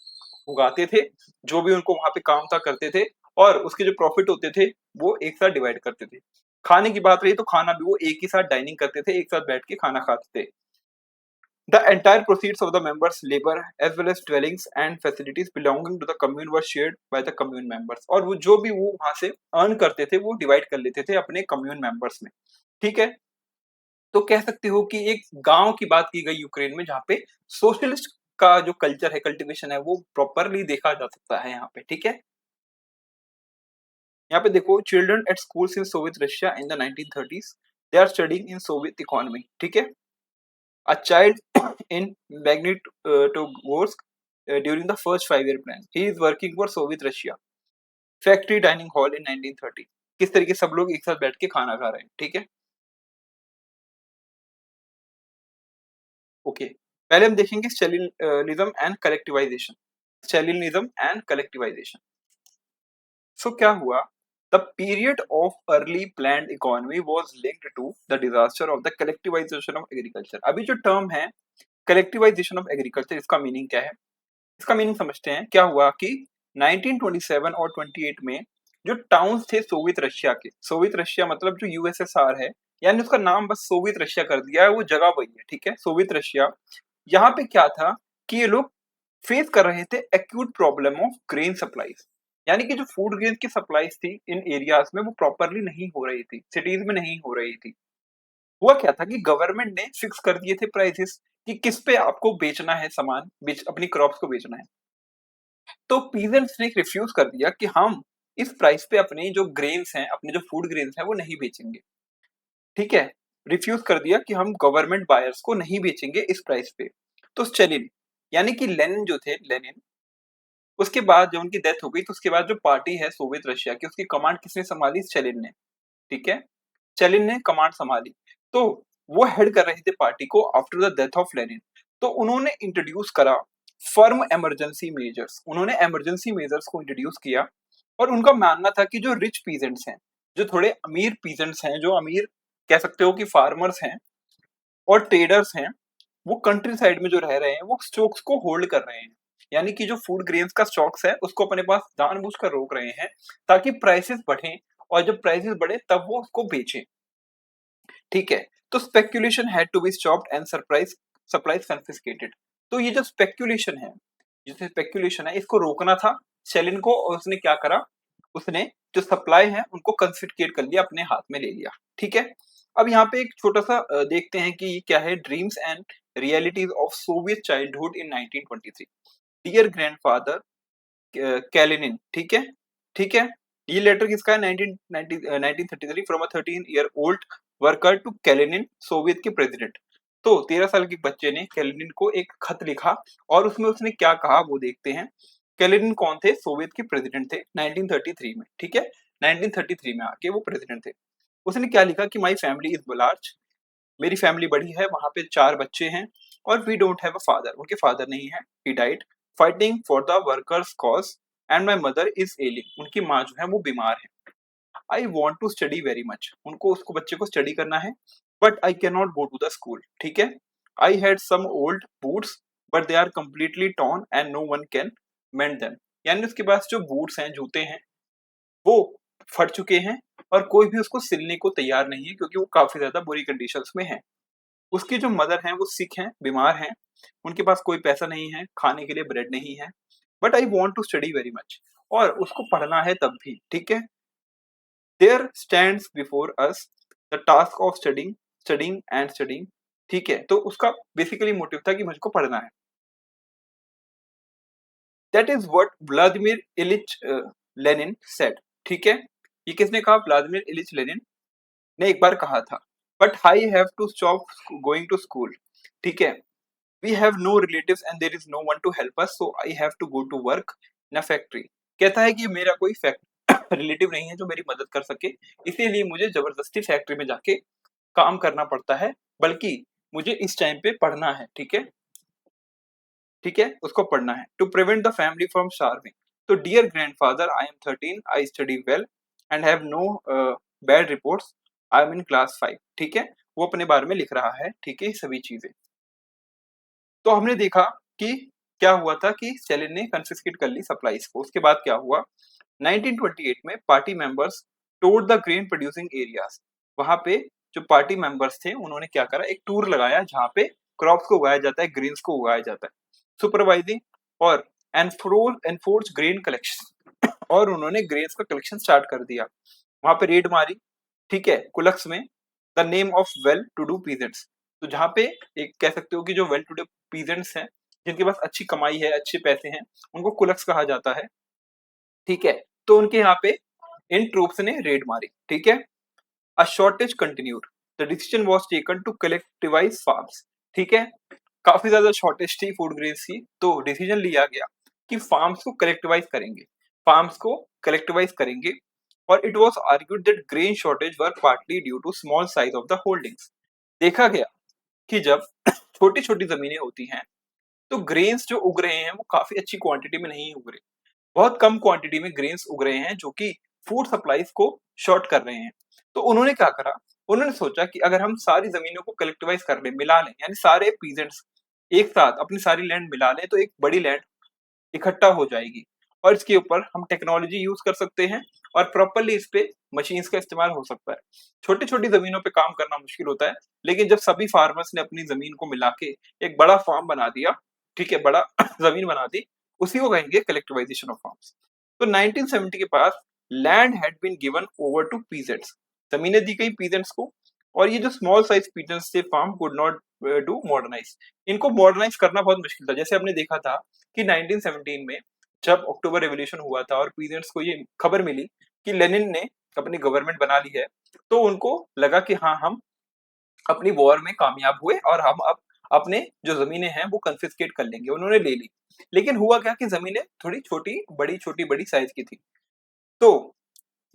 उगाते थे, जो भी उनको वहां पे काम था करते थे, और उसके जो प्रॉफिट होते थे वो एक साथ डिवाइड करते थे। खाने की बात रही तो खाना भी वो एक ही साथ डाइनिंग करते थे, एक साथ बैठ के खाना खाते थे। The entire proceeds of the members labour as well as dwellings and facilities belonging to the commune were shared by the commune members, और वो जो भी वो वहां से अर्न करते थे वो डिवाइड कर लेते थे अपने कम्यून मेंबर्स में। ठीक है, तो कह सकते हो कि एक गांव की बात की गई यूक्रेन में जहाँ पे सोशलिस्ट का जो कल्चर है, कल्टीवेशन है, वो प्रॉपरली देखा जा सकता है यहाँ पे। ठीक है, यहाँ पे देखो children at schools in Soviet Russia in the 1930s they are studying in Soviet economy. ठीक है, a child in Magnitogorsk during the first 5-year plan. He is working for Soviet Russia. Factory dining hall in 1930. किस तरीके सब लोग एक साथ बैठ के खाना खा रहे हैं, ठीक है? ओके, पहले हम देखेंगे Stalinism and collectivisation. Stalinism and collectivisation. So क्या हुआ? The period of early planned economy was linked to the disaster of the collectivization of agriculture. अभी जो टर्म है कलेक्टिवाइजेशन ऑफ एग्रीकल्चर, इसका मीनिंग क्या है? इसका मीनिंग समझते हैं। क्या हुआ कि 1927 और 28 में जो टाउन्स थे सोवियत रशिया के, सोवियत रशिया मतलब जो यूएसएसआर है, यानी उसका नाम बस सोवियत रशिया कर दिया है, वो जगह वही है, ठीक है, सोवियत रशिया। यहाँ पे क्या था कि ये लोग फेस कर रहे थे acute problem of grain supplies, यानी कि जो फूड ग्रेन की सप्लाईज थी इन एरियाज में वो प्रॉपरली नहीं हो रही थी, सिटीज में नहीं हो रही थी। हुआ क्या था कि गवर्नमेंट ने फिक्स कर दिए थे प्राइसेस कि किस पे आपको बेचना है सामान, अपनी क्रॉप्स को बेचना है। तो पीजेंट्स ने रिफ्यूज कर दिया कि हम इस प्राइस पे अपने जो ग्रेन्स हैं, अपने जो फूड ग्रेन्स हैं वो नहीं बेचेंगे, ठीक है, रिफ्यूज कर दिया कि हम गवर्नमेंट बायर्स को नहीं बेचेंगे इस प्राइस पे। तो स्टेलिन यानी कि लेनिन जो थे, लेनिन, उसके बाद जब उनकी डेथ हो गई तो उसके बाद जो पार्टी है सोवियत रशिया की, उसकी कमांड किसने संभाली? स्टेलिन ने, ठीक है, स्टेलिन ने कमांड संभाली। तो वो हेड कर रहे थे पार्टी को after the death of Lenin. तो उन्होंने इंट्रोड्यूस करा फर्म इमरजेंसी मेजर्स, उन्होंने इमरजेंसी मेजर्स को इंट्रोड्यूस किया। और उनका मानना था कि जो रिच पीजेंट्स हैं, जो थोड़े अमीर पीजेंट्स हैं, जो अमीर कह सकते हो कि फार्मर्स हैं और ट्रेडर्स हैं, वो कंट्री साइड में जो रह रहे हैं वो स्टॉक्स को होल्ड कर रहे हैं, यानी कि जो फूड ग्रेन्स का स्टॉक्स है उसको अपने पास जानबूझकर रोक रहे हैं ताकि प्राइसेस बढ़े, और जब प्राइसेस बढ़े तब वो उसको बेचें, ठीक है। तो speculation had to be stopped and supplies confiscated. तो ये जो स्पेक्यूलेशन है, जिसे स्पेक्यूलेशन है, इसको रोकना था स्टेलिन को, और उसने क्या करा? उसने जो सप्लाई है उनको कन्फिस्केट कर लिया, अपने हाथ में ले लिया, ठीक है। अब यहाँ पे एक छोटा सा देखते हैं कि ये क्या है, dreams and realities of Soviet childhood in 1923। Dear grandfather Kalinin, ठीक है, ठीक है। ये लेटर किसका है? 1933 from a 13-year old worker to Kalinin, Soviet के प्रेसिडेंट। तो 13 साल के बच्चे ने कैलिनिन को एक खत लिखा और उसमें उसने क्या कहा वो देखते हैं। कैलिनिन कौन थे? सोवियत के प्रेसिडेंट थे 1933 में, ठीक है, 1933 में आके वो प्रेसिडेंट थे। उसने क्या लिखा कि माई फैमिली इज लार्ज, मेरी फैमिली बड़ी है, वहां पे 4 बच्चे हैं, और we don't have a father, उनके फादर नहीं है, he died fighting for the workers cause, and my mother is ailing, उनकी माँ जो है वो बीमार है। I want to study very much, उनको उसको बच्चे को स्टडी करना है, but I can not go to the school, ठीक है। I had some old boots but they are completely torn and no one can mend them, यानी उसके पास जो बूट्स हैं, जूते हैं, वो फट चुके हैं और कोई भी उसको सिलने को तैयार नहीं है क्योंकि वो काफी ज्यादा बुरी कंडीशंस में है। उसकी जो मदर हैं वो सिक हैं, बीमार हैं, उनके पास कोई पैसा नहीं है, खाने के लिए ब्रेड नहीं है, but I want to study very much, और उसको पढ़ना है तब भी, ठीक है। There stands before us the task of studying, studying and studying, ठीक है। तो उसका बेसिकली मोटिव था कि मुझको पढ़ना है। That is what Vladimir Ilyich Lenin said, ठीक है। ये किसने कहा? व्लादिमीर इलिच लेनिन ने एक बार कहा था। But I have to stop going to school, ठीक है, we have no relatives and there is no one to help us, so I have to go to work in a factory। कहता है कि मेरा कोई रिलेटिव नहीं है जो मेरी मदद कर सके, इसीलिए मुझे जबरदस्ती फैक्ट्री में जाके काम करना पड़ता है, बल्कि मुझे इस टाइम पे पढ़ना है, ठीक है, ठीक है, उसको पढ़ना है। To prevent the family from starving, तो dear grandfather I am 13, I study well and have no bad reports, I am in class 5, ठीक है। वो अपने बारे में लिख रहा है, ठीक है, सभी चीजें। तो हमने देखा कि क्या हुआ था कि स्टेलिन ने कन्फिस्केट कर ली सप्लाईज को। उसके बाद क्या हुआ? 1928 में party members tour the grain producing areas, वहां पे जो पार्टी मेंबर्स थे उन्होंने क्या करा, एक टूर लगाया जहां पे क्रॉप्स को उगाया जाता है, ग्रेन्स को उगाया जाता है, सुपरवाइजिंग और एनफोर्स ग्रेन कलेक्शन, और उन्होंने ग्रेन्स का कलेक्शन स्टार्ट कर दिया। वहां पे रेड मारी, ठीक है, कुलक्स में, the name of well to do peasants. तो जहाँ पे एक कह सकते हो कि जो वेल टू डू पीजेंट्स हैं, जिनके पास अच्छी कमाई है, अच्छे पैसे हैं, उनको कुलक्स कहा जाता है, ठीक है। तो उनके यहाँ पे इन ट्रूप्स ने रेड मारी, ठीक है। A shortage continued, the decision was taken to collectivise farms, ठीक है, काफी ज्यादा शॉर्टेज थी फूड ग्रेन्स की, तो डिसीजन लिया गया कि फार्म्स को कलेक्टिवाइज करेंगे। और it was argued that grain shortage were partly due to small size of the holdings. देखा गया कि जब छोटी छोटी जमीनें होती हैं तो ग्रेन्स जो उग रहे हैं वो काफी अच्छी क्वांटिटी में नहीं उग रहे, बहुत कम क्वांटिटी में ग्रेन्स उग रहे हैं जो कि फूड सप्लाईज को शॉर्ट कर रहे हैं। तो उन्होंने क्या करा, उन्होंने सोचा कि अगर हम सारी जमीनों को कलेक्टिवाइज कर लें, मिला लें, यानी सारे पीजेंट्स एक साथ अपनी सारी लैंड मिला लें तो एक बड़ी लैंड इकट्ठा हो जाएगी और इसके ऊपर हम टेक्नोलॉजी यूज कर सकते हैं और प्रॉपरली इस पे मशीन्स का इस्तेमाल हो सकता है। छोटी छोटी जमीनों पे काम करना मुश्किल होता है, लेकिन जब सभी फार्मर्स ने अपनी जमीन को मिला के एक बड़ा फार्म बना दिया, ठीक है, बड़ा जमीन बना दी, उसी को कहेंगे कलेक्टिवाइजेशन ऑफ फार्म्स। तो 1970 के पास land had been given over to peasants, जमीनें दी गई पीजेंट्स को। और ये जो स्मॉल साइज पीजेंट्स थे, farm could not do modernise, इनको मॉडर्नाइज करना बहुत मुश्किल था। जैसे हमने देखा था कि 1917 में जब अक्टूबर रेवोल्यूशन हुआ था और पीजेंट्स को ये खबर मिली कि लेनिन ने अपनी गवर्नमेंट बना ली है, तो उनको लगा कि हाँ, हम अपनी वॉर में कामयाब हुए और हम अब अपने जो जमीनें हैं वो कन्फिस्केट कर लेंगे। उन्होंने ले ली, लेकिन हुआ क्या कि जमीनें थोड़ी छोटी बड़ी साइज की थी। तो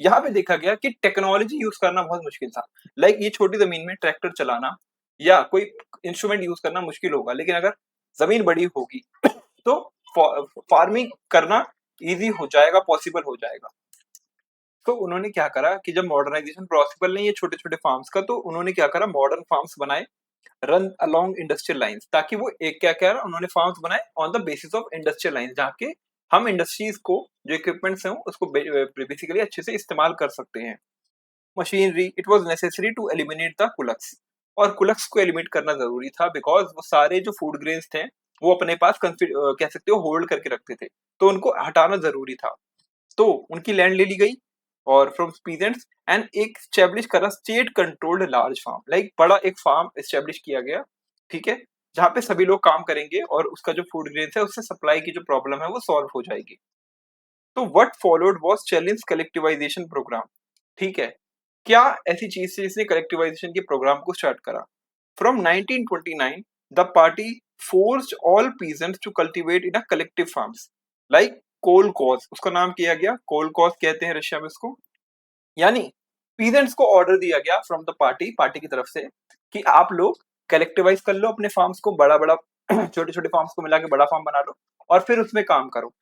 यहाँ पे देखा गया कि टेक्नोलॉजी यूज करना बहुत मुश्किल था। लाइक ये छोटी जमीन में ट्रैक्टर चलाना या कोई इंस्ट्रूमेंट यूज करना मुश्किल होगा, लेकिन अगर जमीन बड़ी होगी तो फार्मिंग करना इजी हो जाएगा, पॉसिबल हो जाएगा। तो उन्होंने क्या करा कि जब मॉडर्नाइजेशन पॉसिबल नहीं है छोटे छोटे फार्म्स का, तो उन्होंने क्या करा, मॉडर्न फार्म्स बनाए रन अलोंग इंडस्ट्रियल लाइंस, ताकि वो एक क्या क्या उन्होंने फार्म्स बनाए on the basis of industrial lines, जहाँ के हम इंडस्ट्रीज को जो इक्विपमेंट्स हैं उसको बेसिकली अच्छे से इस्तेमाल कर सकते हैं। Machinery, it was necessary to eliminate the kulaks, और कुलक्स को एलिमिनेट करना जरूरी था बिकॉज वो सारे जो फूड ग्रेन्स थे वो अपने पास कह सकते हो होल्ड करके रखते थे, तो उनको हटाना जरूरी था। तो उनकी लैंड ले ली गई और फ्रॉम पीजेंट्स एंड एक स्टैब्लिश करा state controlled large farm, like बड़ा एक फार्म स्टैब्लिश किया गया, ठीक है, जहाँ पे सभी लोग काम करेंगे और उसका जो फूड ग्रेन्स है उससे सप्लाई की जो प्रॉब्लम है वो सॉल्व हो जाएगी। तो what followed was challenge collectivisation programme, ठीक है, क्या ऐसी चीज थी जिसने कलेक्टिवाइजेशन के प्रोग्राम को स्टार्ट करा। From 1929 the party forced all peasants to cultivate in a collective farms, like kolkhoz, उसका नाम किया गया कोल कॉज कहते हैं रशिया में इसको। यानी पीजेंट्स को ऑर्डर दिया गया फ्रॉम द पार्टी की तरफ से कि आप लोग कलेक्टिवाइज कर लो अपने फार्म्स को, बड़ा बड़ा छोटे छोटे फार्म्स को मिला के बड़ा फार्म बना लो और फिर उसमें काम करो।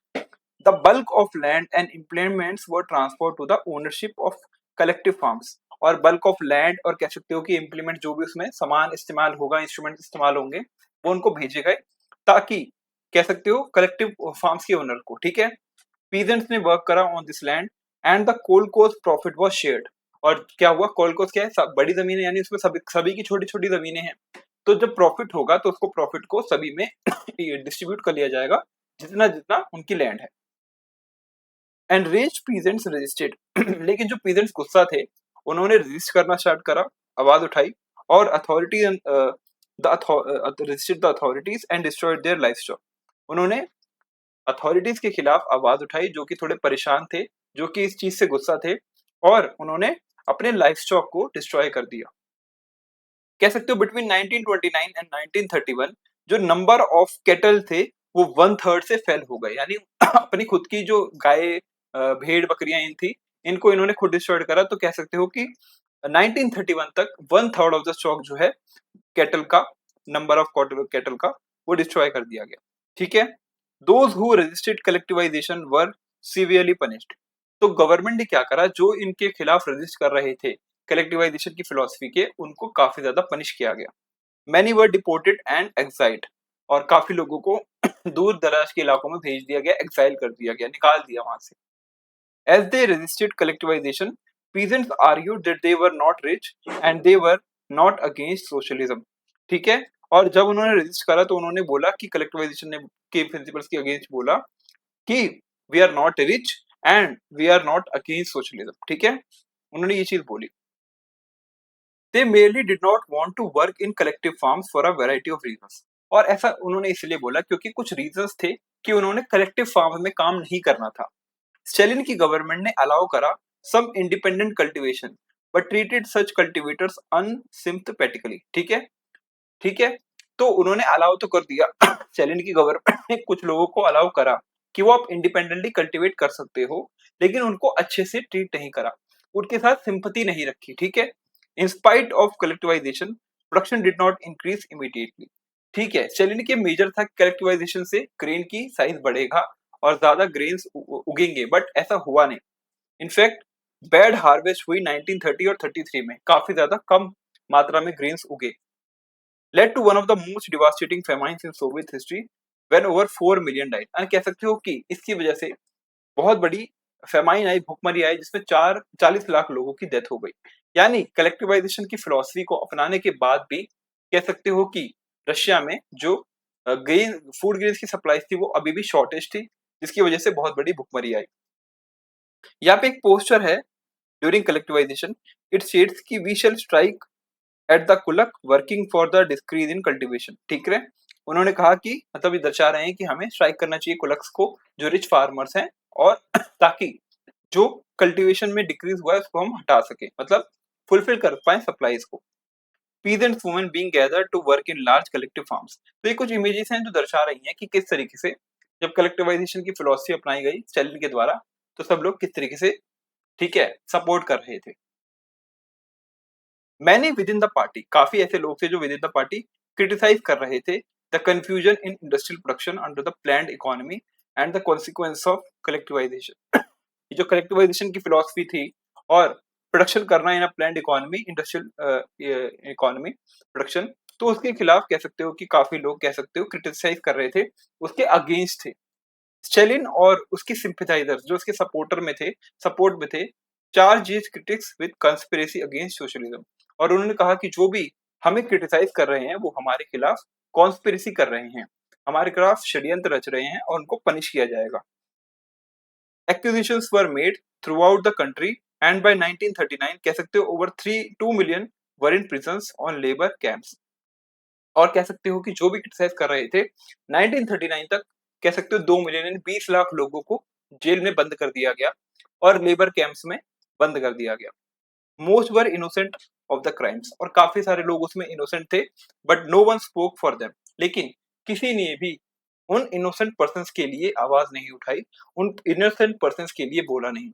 The bulk of land and implements were transferred to the ownership of collective farms, और बल्क ऑफ लैंड और कह सकते हो कि इम्प्लीमेंट जो भी उसमें सामान इस्तेमाल होगा, इंस्ट्रूमेंट इस्तेमाल होंगे, वो उनको भेजे गए ताकि कह सकते हो कलेक्टिव फार्म्स के ओनर को, ठीक है, पीजेंट्स ने वर्क करा on this land and the kolkhoz profit was shared. और क्या हुआ, कोलकोज क्या है, बड़ी जमीनें, यानी उसमें सभी की छोटी छोटी जमीनें हैं, तो जब प्रॉफिट होगा तो उसको प्रॉफिट को सभी में डिस्ट्रीब्यूट कर लिया जाएगा जितना जितना उनकी लैंड है। एंड रिच पीजेंट्स रेजिस्टेड लेकिन जो पीजेंट्स गुस्सा थे उन्होंने रेजिस्ट करना स्टार्ट करा, आवाज उठाई, और authority resisted the authorities and destroyed their livestock. उन्होंने अथॉरिटीज के खिलाफ आवाज उठाई जो कि थोड़े परेशान थे, जो कि इस चीज से गुस्सा थे, और उन्होंने अपने लाइवस्टॉक को डिस्ट्रॉय कर दिया। कह सकते हो बिटवीन 1929 एंड 1931 जो नंबर ऑफ केटल थे वो 1/3 से फेल हो गए, यानी अपनी खुद की जो गाय भेड़ बकरियां इन थी, इनको इन्होंने खुद डिस्ट्रॉय करा। तो कह सकते हो कि 1931 तक 1/3 ऑफ द स्टॉक जो है केटल का, नंबर ऑफ केटल का, वो डिस्ट्रॉय कर दिया गया, ठीक है। Those who resisted collectivisation were severely punished. तो गवर्नमेंट ने क्या करा, जो इनके खिलाफ रजिस्ट कर रहे थे कलेक्टिवाइजेशन की फिलॉसफी के, उनको काफी ज्यादा पनिश किया गया। Many were deported and exiled, और काफी लोगों को दूर दराज के इलाकों में भेज दिया गया, एक्साइल कर दिया गया, निकाल दिया वहां से। As they resisted collectivisation, peasants argued that they were not rich and they were not against socialism, ठीक है। और जब उन्होंने रेजिस्ट करा तो उन्होंने बोला कि कलेक्टिवाइजेशन ने के प्रिंसिपल्स के अगेंस्ट बोला कि we are not rich and we are not against socialism, ठीक है, उन्होंने ये चीज बोली। दे merely did not want to work in collective farms for a variety of reasons, और ऐसा उन्होंने इसलिए बोला क्योंकि कुछ रीजंस थे कि उन्होंने कलेक्टिव फार्म में काम नहीं करना था। स्टेलिन की गवर्नमेंट ने अलाउ करा some independent cultivation but treated such cultivators unsympathetically, ठीक है, ठीक है। तो उन्होंने अलाउ तो कर दिया स्टालिन की गवर्नमेंट ने कुछ लोगों को अलाउ करा कि वो आप इंडिपेंडेंटली कल्टीवेट कर सकते हो, लेकिन उनको अच्छे से ट्रीट नहीं करा, उनके साथ सिंपैथी नहीं रखी, ठीक है। In spite of collectivisation production did not increase immediately, ठीक है। स्टालिन के मेजर था कलेक्टिवाइजेशन से ग्रेन की साइज बढ़ेगा और ज्यादा ग्रेन्स उगेंगे, बट ऐसा हुआ नहीं। इनफैक्ट बैड हार्वेस्ट हुई 1930 और 33 में, काफी ज्यादा कम मात्रा में ग्रेन्स उगे। led to one of the most devastating famines in Soviet history when over 4 million died। कह सकते हो कि इसकी वजह से बहुत बड़ी फेमाइन आई, भुखमरी आई, जिसमें 40 लाख लोगों की डेथ हो गई। यानी कलेक्टिवाइजेशन की फिलॉसफी को अपनाने के बाद भी कह सकते हो कि रशिया में जो ग्रेन फूड ग्रेन्स की सप्लाई थी वो अभी भी शॉर्टेज थी, जिसकी वजह से बहुत बड़ी भुखमरी आई। यहाँ पे एक पोस्टर है ड्यूरिंग कलेक्टिवाइजेशन, इट स्टेट्स कि we shall strike at the kulak working for the decrease in cultivation, ठीक है। उन्होंने कहा कि मतलब ये दर्शा रहे हैं कि हमें स्ट्राइक करना चाहिए कुलक्स को, जो रिच फार्मर्स हैं, और ताकि जो कल्टीवेशन में डिक्रीज हुआ है उसको हम हटा सके, मतलब फुलफिल कर पाए सप्लाईज को। Peasants women being gathered to work in large collective farms. तो ये कुछ इमेजेस हैं जो दर्शा रही हैं कि किस तरीके से जब कलेक्टिवाइजेशन की फिलॉसफी अपनाई गई स्टालिन के द्वारा, तो सब लोग किस तरीके से, ठीक है, सपोर्ट कर रहे थे। Many within the party, काफी ऐसे लोग थे जो within the party criticise कर रहे थे the confusion in industrial production under the planned economy and the consequence of collectivisation. ये जो कलेक्टिवाइजेशन की फिलॉसफी थी और प्रोडक्शन करना in a planned economy, industrial economy production, तो उसके खिलाफ कह सकते हो कि काफी लोग कह सकते हो क्रिटिसाइज कर रहे थे, उसके अगेंस्ट थे। स्टालिन और उसके सिंपैथाइजर्स जो उसके सपोर्ट में थे, charge critics with conspiracy against socialism. और उन्होंने कहा कि जो भी हमें क्रिटिसाइज कर रहे हैं वो हमारे खिलाफ कॉन्स्पिरेसी कर रहे हैं, हमारे खिलाफ षड्यंत्र रच रहे हैं और उनको पनिश किया जाएगा। Acquisitions were made throughout the country and by 1939 कह सकते हो over 2 million were in prisons on labor camps। और कह सकते हो कि जो भी क्रिटिसाइज कर रहे थे 1939 तक कह सकते हो 2 मिलियन 20 लाख लोगों को जेल में बंद कर दिया गया और लेबर कैंप्स में बंद कर दिया गया। Most were innocent of the crimes, और काफी सारे लोग उसमें इनोसेंट थे, but no one spoke for them, लेकिन किसी ने भी उन इनोसेंट पर्सन्स के लिए आवाज नहीं उठाई, उन इनोसेंट पर्सन्स के लिए बोला नहीं।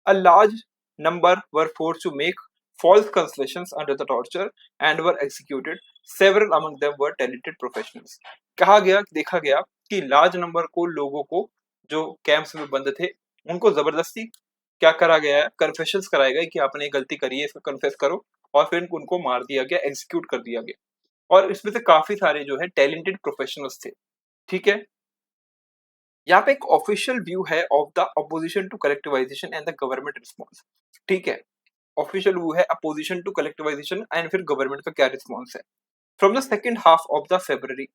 A large number were forced to make false confessions under the torture and were executed. Several among them were talented professionals। देखा गया कि लार्ज नंबर को लोगों को जो कैंप्स में बंद थे उनको जबरदस्ती क्या करा गया है, कन्फेशंस कराए गए कि आपने गलती करी है, इसको कन्फेस करो, और फिर उनको मार दिया गया, एग्जीक्यूट कर दिया गया। और इसमें से काफी सारे जो है टैलेंटेड प्रोफेशनल्स थे, ठीक है। यहाँ पे एक ऑफिशियल व्यू है of the opposition to collectivisation and the government response, ठीक है। ऑफिशियल व्यू है अपोजिशन टू कलेक्टिवाइजेशन एंड फिर गवर्नमेंट का क्या रिस्पॉन्स है। From the second half of the February,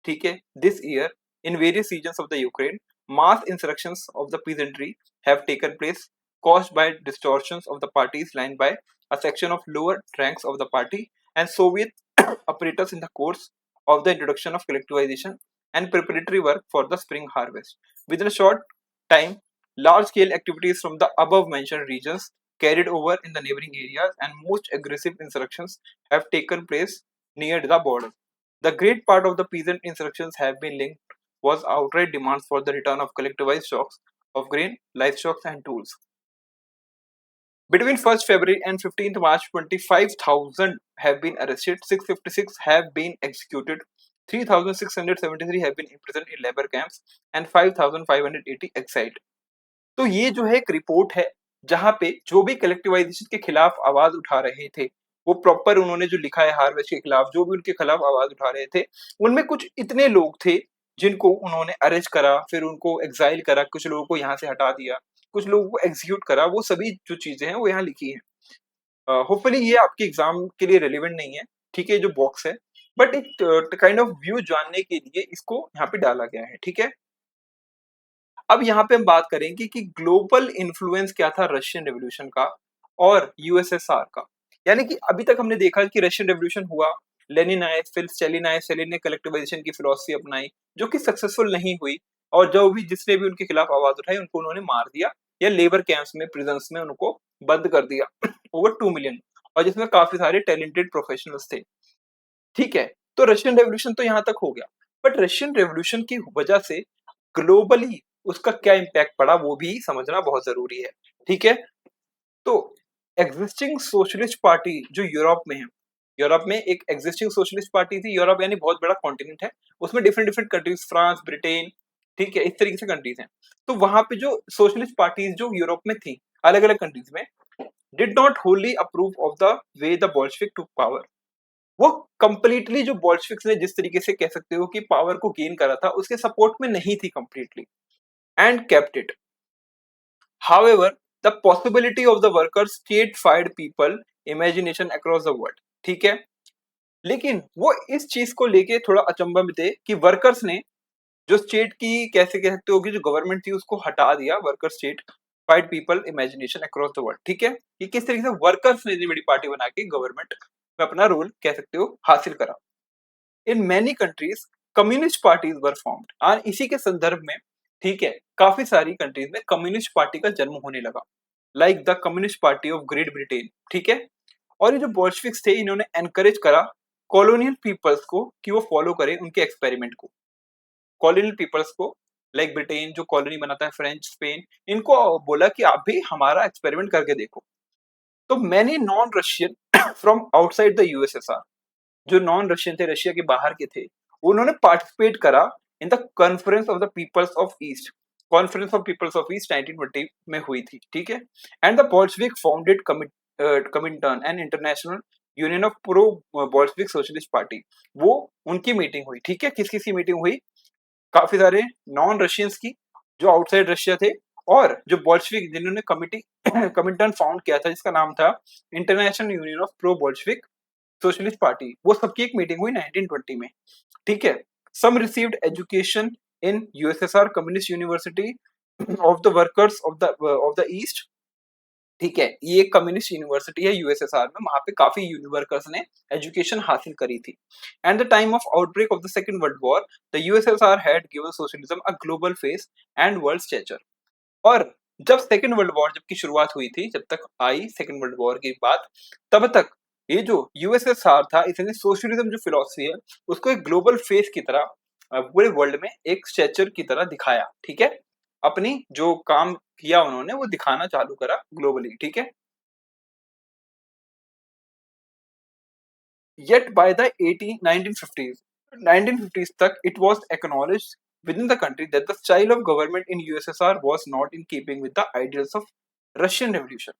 ठीक है, this year in various regions of the Ukraine mass insurrections of the peasantry have taken place caused by distortions of the party's line by a section of lower ranks of the party and Soviet apparatus in the course of the introduction of collectivization and preparatory work for the spring harvest. Within a short time, large-scale activities from the above-mentioned regions carried over in the neighboring areas and most aggressive insurrections have taken place near the border. The great part of the peasant insurrections have been linked was outright demands for the return of collectivized stocks of grain, livestock and tools. Between 1st February and 15th March, 25,000 have been arrested, 656 have been executed, 3,673 have been imprisoned in labor camps and 5,580 exiled। तो ये जो है एक रिपोर्ट है जहां पे जो भी कलेक्टिवाइजेशन के खिलाफ आवाज उठा रहे थे वो प्रॉपर उन्होंने जो लिखा है हार्वेस्ट के खिलाफ, जो भी उनके खिलाफ आवाज उठा रहे थे उनमें कुछ इतने लोग थे जिनको उन्होंने अरेस्ट करा, फिर उनको एग्जाइल करा, कुछ लोगों को यहाँ से हटा दिया, कुछ लोगों को एग्जीक्यूट करा। वो सभी जो चीजें हैं वो यहाँ लिखी है। होपफुली ये आपके एग्जाम के लिए रेलिवेंट नहीं है, ठीक है, जो बॉक्स है, बट एक काइंड ऑफ व्यू जानने के लिए इसको यहाँ पे डाला गया है, ठीक है। अब यहाँ पे हम बात करेंगे कि ग्लोबल इन्फ्लुएंस क्या था रशियन रेवोल्यूशन का और यूएसएसआर का। यानी कि अभी तक हमने देखा कि रशियन रेवोल्यूशन हुआ, लेनिन आए, फिर स्टालिन आए, स्टालिन ने कलेक्टिवाइजेशन की फिलॉसफी अपनाई जो कि सक्सेसफुल नहीं हुई, और जो भी जिसने भी उनके खिलाफ आवाज उठाई उनको उन्होंने मार दिया या लेबर कैंप्स में, प्रिजन्स में उनको बंद कर दिया ओवर 2 मिलियन, और जिसमें काफी सारे टैलेंटेड प्रोफेशनल्स थे, ठीक है। तो रशियन रेवोल्यूशन तो यहाँ तक हो गया, बट रशियन रेवोल्यूशन की वजह से ग्लोबली उसका क्या इम्पैक्ट पड़ा वो भी समझना बहुत जरूरी है। ठीक है, तो एग्जिस्टिंग सोशलिस्ट पार्टी जो यूरोप में है, यूरोप में एक एग्जिस्टिंग सोशलिस्ट पार्टी थी। यूरोप यानी बहुत बड़ा कॉन्टिनेंट है, उसमें different different countries, France, Britain, ठीक है, इस तरीके से कंट्रीज हैं। तो वहां पे जो सोशलिस्ट पार्टीज जो यूरोप में थी अलग अलग कंट्रीज में, did not Holi approve of the way the Bolshevik took power. वो कंप्लीटली जो बोल्शेविक्स ने जिस तरीके से कह सकते हो कि पावर को गेन करा था उसके सपोर्ट में नहीं थी completely, and kept it. However, the possibility of the workers state fired people imagination across the world। ठीक है, लेकिन वो इस चीज को लेके थोड़ा अचंभा में थे कि वर्कर्स ने जो स्टेट की, कैसे कह सकते हो कि जो गवर्नमेंट थी उसको हटा दिया। Worker state fight people imagination across the world. ठीक है, कि किस तरीके से वर्कर्स ने इतनी बड़ी पार्टी बना के गवर्नमेंट में अपना रोल कह सकते हो हासिल करा। In many countries communist parties were formed. और इसी के संदर्भ में, ठीक है, काफी सारी कंट्रीज में कम्युनिस्ट पार्टी का जन्म होने लगा, like the communist party of great Britain. ठीक है, और ये जो बोल्शेविक्स थे इन्होंने एनकरेज करा कॉलोनियल पीपल्स को कि वो फॉलो करें उनके एक्सपेरिमेंट को। कॉलोनियल पीपल्स को, लाइक ब्रिटेन जो कॉलोनी बनाता है, फ्रेंच, स्पेन, इनको बोला कि आप भी हमारा एक्सपेरिमेंट करके देखो। तो many non Russian from outside the USSR, जो नॉन रशियन थे, रशिया के बाहर के थे, उन्होंने पार्टिसिपेट करा in the conference of the peoples of East. Conference of peoples of East 1920 में हुई थी। ठीक है, and the Bolshevik founded Comintern and international union of pro Bolshevik socialist party. वो उनकी मीटिंग हुई। ठीक है, किस किस की मीटिंग हुई? काफी सारे नॉन रशियंस की जो आउटसाइड रशिया थे, और जो बोल्शेविक जिन्होंने कमिटी कमिंटर्न फाउंड किया था जिसका नाम था international union of pro Bolshevik socialist party, वो सबकी एक मीटिंग हुई 1920 में। ठीक है, some received education in USSR communist university of the workers of the East. ठीक है, ये एक कम्युनिस्ट यूनिवर्सिटी है यूएसएसआर में, वहां पे काफी वर्कर्स ने एजुकेशन हासिल करी थी। And the time of outbreak of the second world war the USSR had given socialism a global face and world stature. और जब सेकेंड वर्ल्ड वॉर जब की शुरुआत हुई थी, जब तक आई सेकेंड वर्ल्ड वॉर की बात, तब तक ये जो यूएसएसआर था इसने सोशलिज्म जो फिलोसफी है उसको एक ग्लोबल फेस की तरह पूरे वर्ल्ड में एक स्ट्रेचर की तरह दिखाया। ठीक है, अपनी जो काम किया उन्होंने वो दिखाना चालू करा ग्लोबली। ठीक है, yet by the 1950s, 1950s तक it was acknowledged within the country that the style of government in USSR was not in keeping with the ideals of Russian Revolution।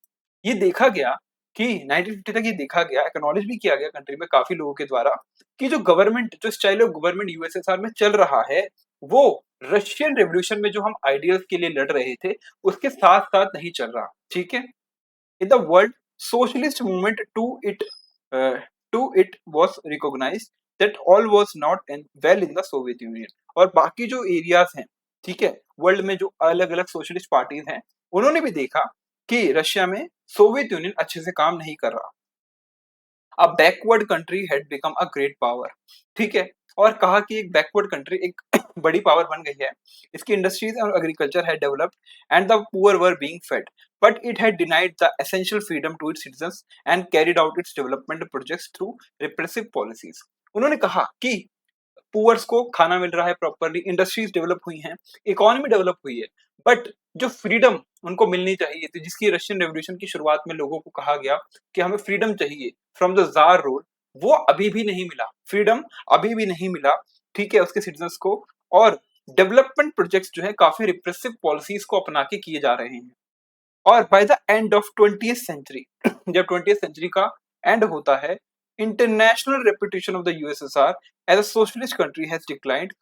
ये देखा गया कि 1950 तक ये देखा गया, एक्नॉलेज भी किया गया कंट्री में काफी लोगों के द्वारा कि जो गवर्नमेंट, जो स्टाइल ऑफ गवर्नमेंट यूएसएसआर में चल रहा है वो रशियन रेवोल्यूशन में जो हम आइडियल्स के लिए लड़ रहे थे उसके साथ साथ नहीं चल रहा। ठीक है, in the world socialist movement uh, to it was recognized that all was not well in the Soviet Union। और बाकी जो एरियाज हैं, ठीक है, वर्ल्ड में जो अलग अलग सोशलिस्ट पार्टीज हैं, उन्होंने भी देखा कि रशिया में सोवियत यूनियन अच्छे से काम नहीं कर रहा। A backward country had become a great power. ठीक है, और कहा कि एक बैकवर्ड कंट्री एक बड़ी पावर बन गई है, इसकी इंडस्ट्रीज और agriculture had developed and the poor were being fed, but it had denied the essential freedom to its citizens and carried out its development projects through repressive policies. उन्होंने कहा कि पुअर्स को खाना मिल रहा है प्रॉपरली, इंडस्ट्रीज डेवलप हुई हैं, इकोनॉमी डेवलप हुई है, बट जो फ्रीडम उनको मिलनी चाहिए थी, जिसकी रशियन रेवोल्यूशन की शुरुआत में लोगों को कहा गया कि हमें फ्रीडम चाहिए फ्रॉम द जार रूल, वो अभी भी नहीं मिला। फ्रीडम अभी भी नहीं मिला, ठीक है, उसके सिटीजन्स को। और डेवलपमेंट प्रोजेक्ट्स जो है काफी रिप्रेसिव पॉलिसीज को अपना के किए जा रहे हैं। और by the end of 20th century जब 20th सेंचुरी का एंड होता है, international reputation of the USSR as a socialist country has declined,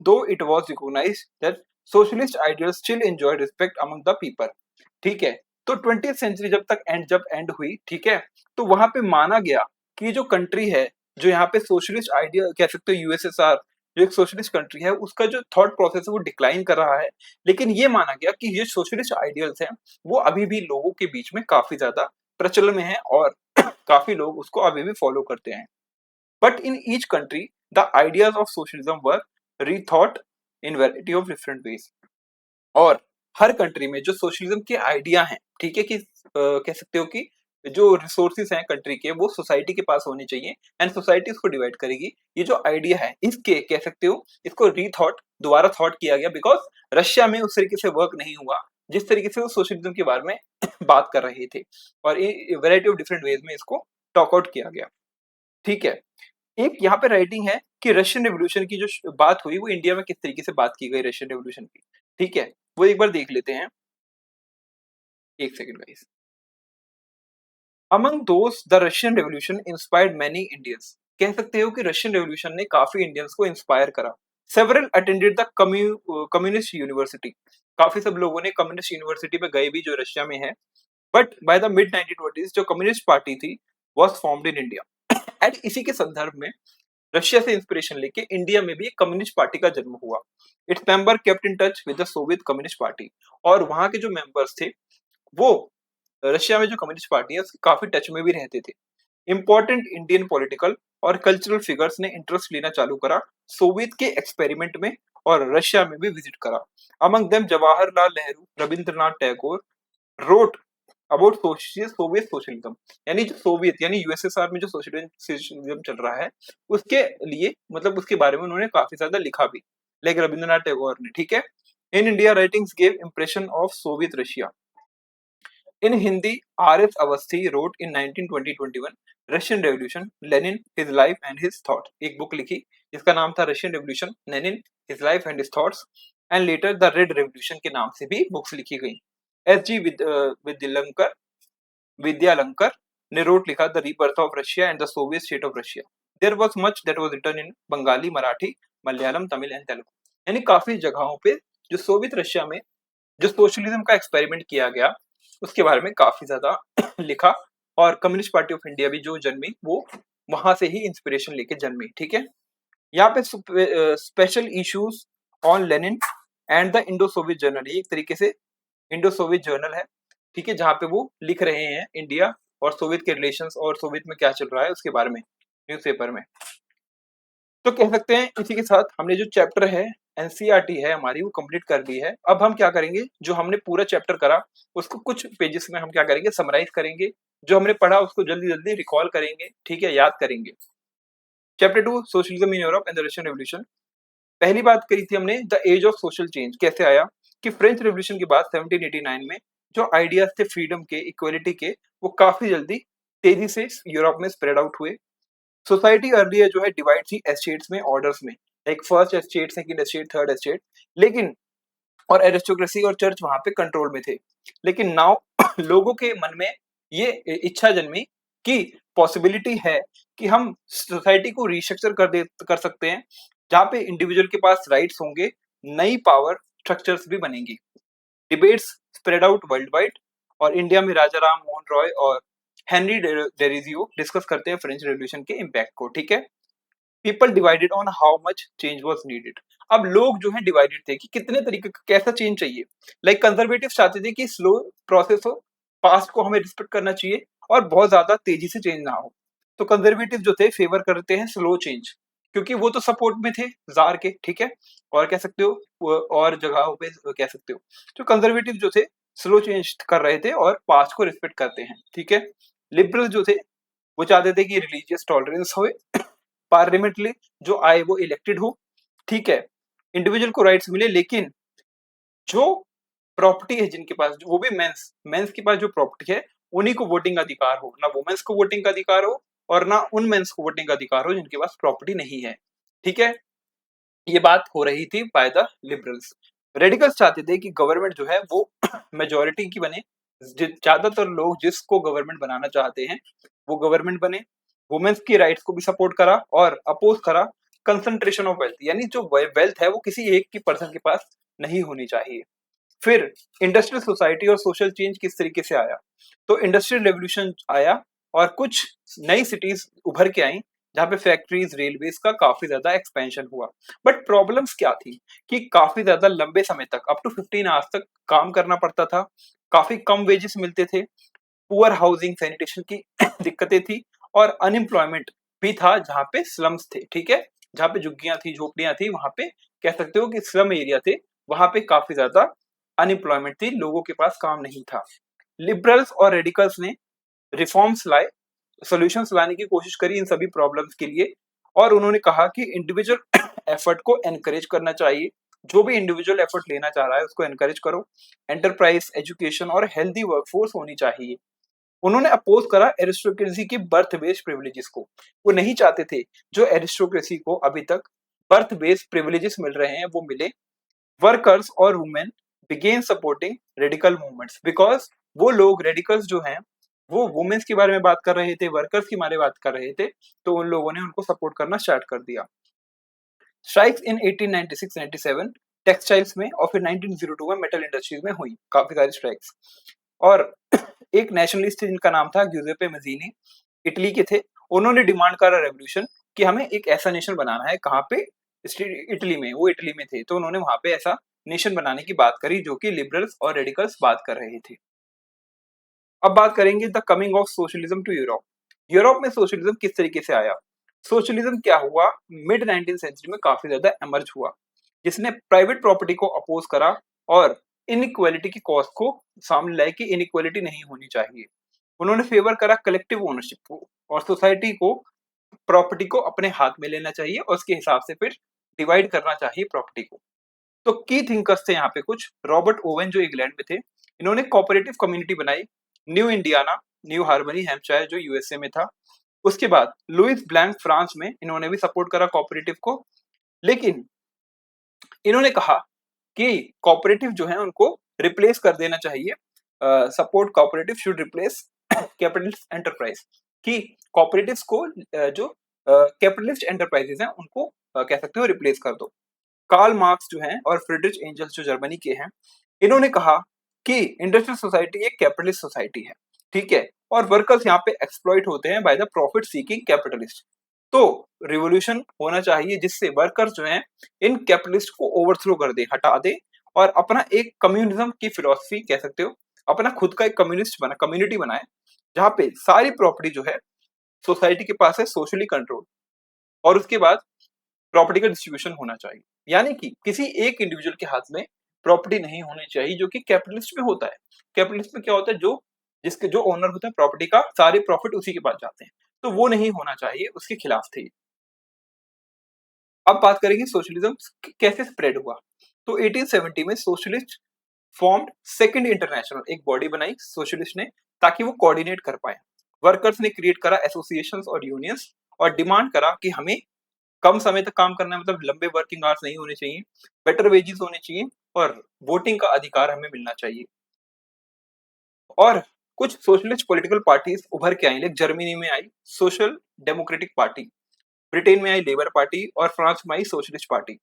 though it was recognized that socialist ideals still enjoy respect among the people। ठीक है, तो 20th सेंचुरी जब एंड हुई, ठीक है, तो वहां पे माना गया कि जो कंट्री है, जो यहाँ पे सोशलिस्ट आइडिया कह सकते हो यूएसएसआर जो एक सोशलिस्ट कंट्री है, उसका जो थॉट प्रोसेस है वो डिक्लाइन कर रहा है, लेकिन ये माना गया कि ये सोशलिस्ट आइडियल्स हैं वो अभी भी लोगों के बीच में काफी ज्यादा प्रचलन में है और काफी लोग उसको अभी भी फॉलो करते हैं। But in each country, the ideas of socialism were rethought in variety of different ways। और हर कंट्री में जो सोशलिज्म के आइडिया हैं, ठीक है, कि कह सकते हो कि जो रिसोर्सेज हैं कंट्री के वो सोसाइटी के पास होने चाहिए एंड सोसाइटी उसको डिवाइड करेगी। ये जो आइडिया है इसके कह सकते हो इसको रीथॉट दोबारा थॉट किया गया बिकॉज रशिया में उस तरीके से वर्क नहीं हुआ जिस तरीके से वो सोशलिज्म के बारे में बात कर रहे थे और वैरायटी ऑफ डिफरेंट वेज में इसको टॉक आउट किया गया। ठीक है, एक यहाँ पे राइटिंग है कि रशियन रेवोल्यूशन की जो बात हुई वो इंडिया में किस तरीके से बात की गई रशियन रेवोल्यूशन की। ठीक है, वो एक बार देख लेते हैं। एक second guys. Among those the Russian revolution inspired many Indians. कह सकते हो कि रशियन रेवोल्यूशन ने काफी इंडियंस को इंस्पायर करा। Several attended the communist university. काफी सब लोगों ने कम्युनिस्ट यूनिवर्सिटी में गए भी जो रशिया में है। But by the mid 1920s जो कम्युनिस्ट पार्टी थी was formed in India and इसी के संदर्भ में रशिया से इंस्पिरेशन लेके इंडिया में भी एक कम्युनिस्ट पार्टी का जन्म हुआ। Its member kept in touch with the Soviet communist party. और वहां के जो मेंबर्स थे वो रशिया में जो कम्युनिस्ट पार्टी है उसके काफी टच में भी रहते थे। इंपॉर्टेंट इंडियन पॉलिटिकल और कल्चरल फिगर्स ने इंटरेस्ट लेना चालू करा सोवियत के एक्सपेरिमेंट में और रशिया में भी विजिट करा। Among them Jawaharlal Nehru, Rabindranath Tagore wrote about Soviet socialism. यानी जो सोवियत यानी यूएसएसआर में जो सोशलिज्म चल रहा है उसके लिए मतलब उसके बारे में उन्होंने काफी ज्यादा लिखा भी, लाइक रविंद्रनाथ टैगोर ने। ठीक है, in India writings gave impression of Soviet Russia. In Hindi RS. Awasthi wrote in 1920-21 Russian revolution Lenin his life and his thought. एक बुक लिखी जिसका नाम था Russian revolution Lenin his life and his thoughts and later the red revolution के नाम से भी बुक्स लिखी गई। एस.जी. विद्यालंकर विद्यालंकर ने रोट लिखा the rebirth of Russia and the Soviet state of Russia. There was much that was written in Bengali, Marathi, Malayalam, Tamil and Telugu. यानी काफी जगहों पे जो सोवियत रशिया में जो सोशलिज्म का एक्सपेरिमेंट किया गया उसके बारे में काफी ज्यादा लिखा और कम्युनिस्ट पार्टी ऑफ इंडिया भी जो जन्मी वो वहां से ही इंस्पिरेशन लेके जन्मी। ठीक है, यहाँ पे special issues on Lenin and the Indo Soviet journal, एक तरीके से इंडो सोवियत जर्नल है। ठीक है, जहाँ पे वो लिख रहे हैं इंडिया और सोवियत के रिलेशंस और सोवियत में क्या चल रहा है उसके बारे में न्यूज़पेपर में। तो कह सकते हैं इसी के साथ हमने जो चैप्टर है एनसीईआरटी है हमारी वो कंप्लीट कर दी है। अब हम क्या करेंगे, जो हमने पूरा चैप्टर करा उसको कुछ पेजेस में हम क्या करेंगे समराइज करेंगे, जो हमने पढ़ा उसको जल्दी जल्दी रिकॉल करेंगे। ठीक है, याद करेंगे। Chapter 2 socialism in Europe and the Russian revolution. पहली बात करी थी हमने the age of social change कैसे आया, कि फ्रेंच रेवोल्यूशन के बाद 1789 में जो आइडियाज थे फ्रीडम के, इक्वलिटी के, वो काफी जल्दी तेजी से यूरोप में स्प्रेड आउट हुए। सोसाइटी अर्लियर जो है डिवाइड थी एस्टेट्स में, ऑर्डर्स में, like first estate, second estate, third estate, लेकिन और एरिस्टोक्रेसी और चर्च वहां पे कंट्रोल में थे। लेकिन नाउ लोगों के मन में ये इच्छा जन्मी कि पॉसिबिलिटी है कि हम सोसाइटी को रिस्ट्रक्चर कर सकते हैं जहाँ पे इंडिविजुअल के पास राइट्स होंगे, नई पावर स्ट्रक्चर्स भी बनेंगी। Debates spread out world wide और इंडिया में राजा राम मोहन रॉय और हेनरी डेरिजियो डिस्कस करते हैं फ्रेंच रेवोल्यूशन के इम्पैक्ट को। ठीक है, people divided on how much change was needed. अब लोग जो है डिवाइडेड थे कि कितने तरीके का कैसा चेंज चाहिए। लाइक कंजर्वेटिव चाहते थे कि स्लो प्रोसेस हो, पास्ट को हमें रिस्पेक्ट करना चाहिए और बहुत ज्यादा तेजी से चेंज ना हो। तो कंजर्वेटिव जो थे फेवर करते हैं स्लो चेंज, क्योंकि वो तो सपोर्ट में थे जार के। ठीक है, और कह सकते हो और जगहों पे कह सकते हो जो कंजर्वेटिव जो थे स्लो चेंज कर रहे थे और पास्ट को रिस्पेक्ट करते हैं। ठीक है, लिबरल जो थे वो चाहते थे कि रिलीजियस टॉलरेंस हो, पार्लियामेंटली जो आए वो इलेक्टेड हो। ठीक है, इंडिविजुअल को राइट्स मिले, लेकिन जो प्रॉपर्टी है जिनके पास, वो भी मेंस मेंस के पास जो प्रॉपर्टी है उन्हीं को वोटिंग का अधिकार हो, ना वुमेन्स को वोटिंग का अधिकार हो और ना उन मेंस को वोटिंग का अधिकार हो जिनके पास प्रॉपर्टी नहीं है। ठीक है, ये बात हो रही थी बाय द लिबरल्स। रेडिकल्स चाहते थे कि गवर्नमेंट जो है वो मेजोरिटी की बने, ज्यादातर लोग जिसको गवर्नमेंट बनाना चाहते हैं वो गवर्नमेंट बने। वुमेन्स की राइट्स को भी सपोर्ट करा और अपोज करा कंसंट्रेशन ऑफ वेल्थ, यानी जो वेल्थ है वो किसी एक की पर्सन के पास नहीं होनी चाहिए। फिर इंडस्ट्रियल सोसाइटी और सोशल चेंज किस तरीके से आया, तो इंडस्ट्रियल रेवोल्यूशन आया और कुछ नई सिटीज उभर के आई जहाँ पे फैक्ट्रीज, रेलवेज का काफी ज्यादा एक्सपेंशन हुआ। बट प्रॉब्लम्स क्या थी कि काफी ज्यादा लंबे समय तक अप टू 15 आवर्स तक काम करना पड़ता था, काफी कम वेजेस मिलते थे, पुअर हाउसिंग, सैनिटेशन की दिक्कतें थी और अनएम्प्लॉयमेंट भी था जहाँ पे स्लम्स थे। ठीक है, जहाँ पे झुग्गियां थी, झोपड़ियां थी, वहां पे कह सकते हो कि स्लम एरिया थे, वहां पे काफी ज्यादा अनएम्प्लॉयमेंट थी, लोगों के पास काम नहीं था। लिबरल्स और रेडिकल्स ने रिफॉर्म्स लाए, सॉल्यूशंस लाने की कोशिश करी इन सभी प्रॉब्लम्स के लिए। और उन्होंने कहा कि इंडिविजुअल एफर्ट को एनकरेज करना चाहिए, जो भी इंडिविजुअल एफर्ट लेना चाह रहा है उसको एनकरेज करो। एंटरप्राइज, एजुकेशन और हेल्दी वर्कफोर्स होनी चाहिए। उन्होंने अपोज करा एरिस्टोक्रेसी की बर्थ बेस्ड प्रिविलेजेस को। वो नहीं चाहते थे जो एरिस्टोक्रेसी को अभी तक बर्थ बेस्ड प्रिविलेजेस मिल रहे हैं वो मिले। वर्कर्स और women began supporting radical movements, because वो लोग रेडिकल्स जो हैं वो वुमेन्स के बारे में बात कर रहे थे, वर्कर्स के बारे में बात कर रहे थे, तो उन लोगों ने उनको सपोर्ट करना स्टार्ट कर दिया। स्ट्राइक्स इन 1896-97 टेक्सटाइल्स में और फिर 1902 में मेटल इंडस्ट्रीज में हुई काफी सारी स्ट्राइक्स। और एक नेशनलिस्ट जिनका नाम था ग्यूजेपे मजीनी, इटली के थे। उन्होंने डिमांड करा रेवोल्यूशन कि हमें एक ऐसा नेशन बनाना है, कहाँ पे, इटली में। वो इटली में थे तो उन्होंने वहां पे ऐसा नेशन बनाने की बात करी जो कि लिबरल्स और रेडिकल्स बात कर रहे थे। अब बात करेंगे the coming of socialism to Europe. Europe में सोशलिज्म किस तरीके से आया। सोशलिज्म क्या हुआ, मिड 19th सेंचुरी में काफी ज्यादा एमर्ज हुआ, जिसने प्राइवेट प्रॉपर्टी को अपोज करा और इनइक्वालिटी की कॉज को सामने लाए कि इनइक्वालिटी नहीं होनी चाहिए। उन्होंने फेवर करा कलेक्टिव ओनरशिप को और सोसाइटी को प्रॉपर्टी को अपने हाथ में लेना चाहिए और उसके हिसाब से फिर डिवाइड करना चाहिए प्रॉपर्टी को। तो की थिंकर्स थे यहाँ पे कुछ। रॉबर्ट ओवन जो इंग्लैंड में थे, इन्होंने कोऑपरेटिव कम्युनिटी बनाई new Indiana, new harmony, Hampshire जो यूएसए में था। उसके बाद लुइस ब्लैंक फ्रांस में, इन्होंने भी सपोर्ट करा कोऑपरेटिव को, लेकिन इन्होंने कहा कि कोऑपरेटिव जो है उनको रिप्लेस कर देना चाहिए। Support cooperative should replace capitalist enterprise, कि कोऑपरेटिव्स को जो कैपिटलिस्ट एंटरप्राइजेस हैं उनको कह सकते हो रिप्लेस कर दो। कार्ल मार्क्स जो हैं और फ्रीडरिच एंजल्स जो जर्मनी के हैं, इन्होंने कहा कि इंडस्ट्रियल सोसाइटी एक कैपिटलिस्ट सोसाइटी है, ठीक है, और वर्कर्स यहाँ पे एक्सप्लॉइट होते हैं by the profit seeking capitalist. तो रिवोल्यूशन होना चाहिए जिससे वर्कर्स जो हैं इन कैपिटलिस्ट को ओवरथ्रो कर दे, हटा दे, और अपना एक कम्युनिज्म की फिलोसफी कह सकते हो, अपना खुद का एक कम्युनिटी बनाए, जहाँ पे सारी प्रॉपर्टी जो है सोसाइटी के पास है, सोशली कंट्रोल, और उसके बाद प्रॉपर्टी का डिस्ट्रीब्यूशन होना चाहिए। यानी कि किसी एक इंडिविजुअल के हाथ में प्रॉपर्टी नहीं होनी चाहिए, जो कि कैपिटलिस्ट में होता है। कैपिटलिस्ट में क्या होता है, जो जिसके जो ओनर होता है प्रॉपर्टी का, सारे प्रॉफिट उसी के पास जाते हैं, तो वो नहीं होना चाहिए, उसके खिलाफ थे। अब बात करेंगे सोशलिज्म कैसे स्प्रेड हुआ। तो 1870 में सोशलिस्ट फॉर्म्ड सेकंड इंटरनेशनल, एक बॉडी बनाई सोशलिस्ट ने ताकि वो कोऑर्डिनेट कर पाए। वर्कर्स ने क्रिएट करा एसोसिएशंस और यूनियंस और डिमांड करा कि हमें कम समय तक काम करना है, मतलब लंबे वर्किंग आवर्स नहीं होने चाहिए, बेटर वेजेस होने चाहिए और वोटिंग का अधिकार हमें मिलना चाहिए। और कुछ सोशलिस्ट पॉलिटिकल पार्टीज उभर के आई, लाइक जर्मनी में आई सोशल डेमोक्रेटिक पार्टी, ब्रिटेन में आई लेबर पार्टी और फ्रांस में आई socialist party.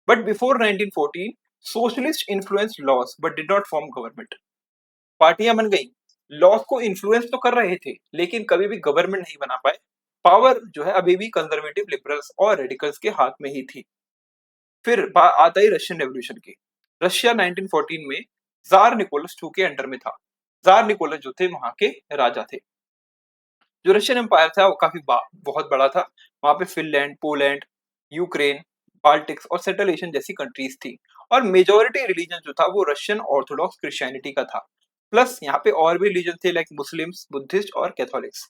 But before 1914 socialist influence loss but did not form government. पार्टियां बन गई, लॉस को इन्फ्लुएंस तो कर रहे थे लेकिन कभी भी गवर्नमेंट नहीं बना पाए। पावर जो है अभी भी कंजर्वेटिव लिबरल्स और रेडिकल्स के हाथ में ही थी। फिर आता ही रशियन रेवोल्यूशन की। रशिया 1914 में जार निकोलस II के अंडर में था। जार निकोलस जो थे वहां के राजा थे। जो रशियन एम्पायर था वो काफी बहुत बड़ा था। वहां पे फिनलैंड, पोलैंड, यूक्रेन, बाल्टिक्स और सेंट्रल एशियन जैसी कंट्रीज थी। और मेजोरिटी रिलीजन जो था वो रशियन ऑर्थोडॉक्स क्रिश्चियनिटी का था। प्लस यहाँ पे और भी रिलीजन थे लाइक मुस्लिम्स, बुद्धिस्ट और कैथोलिक्स।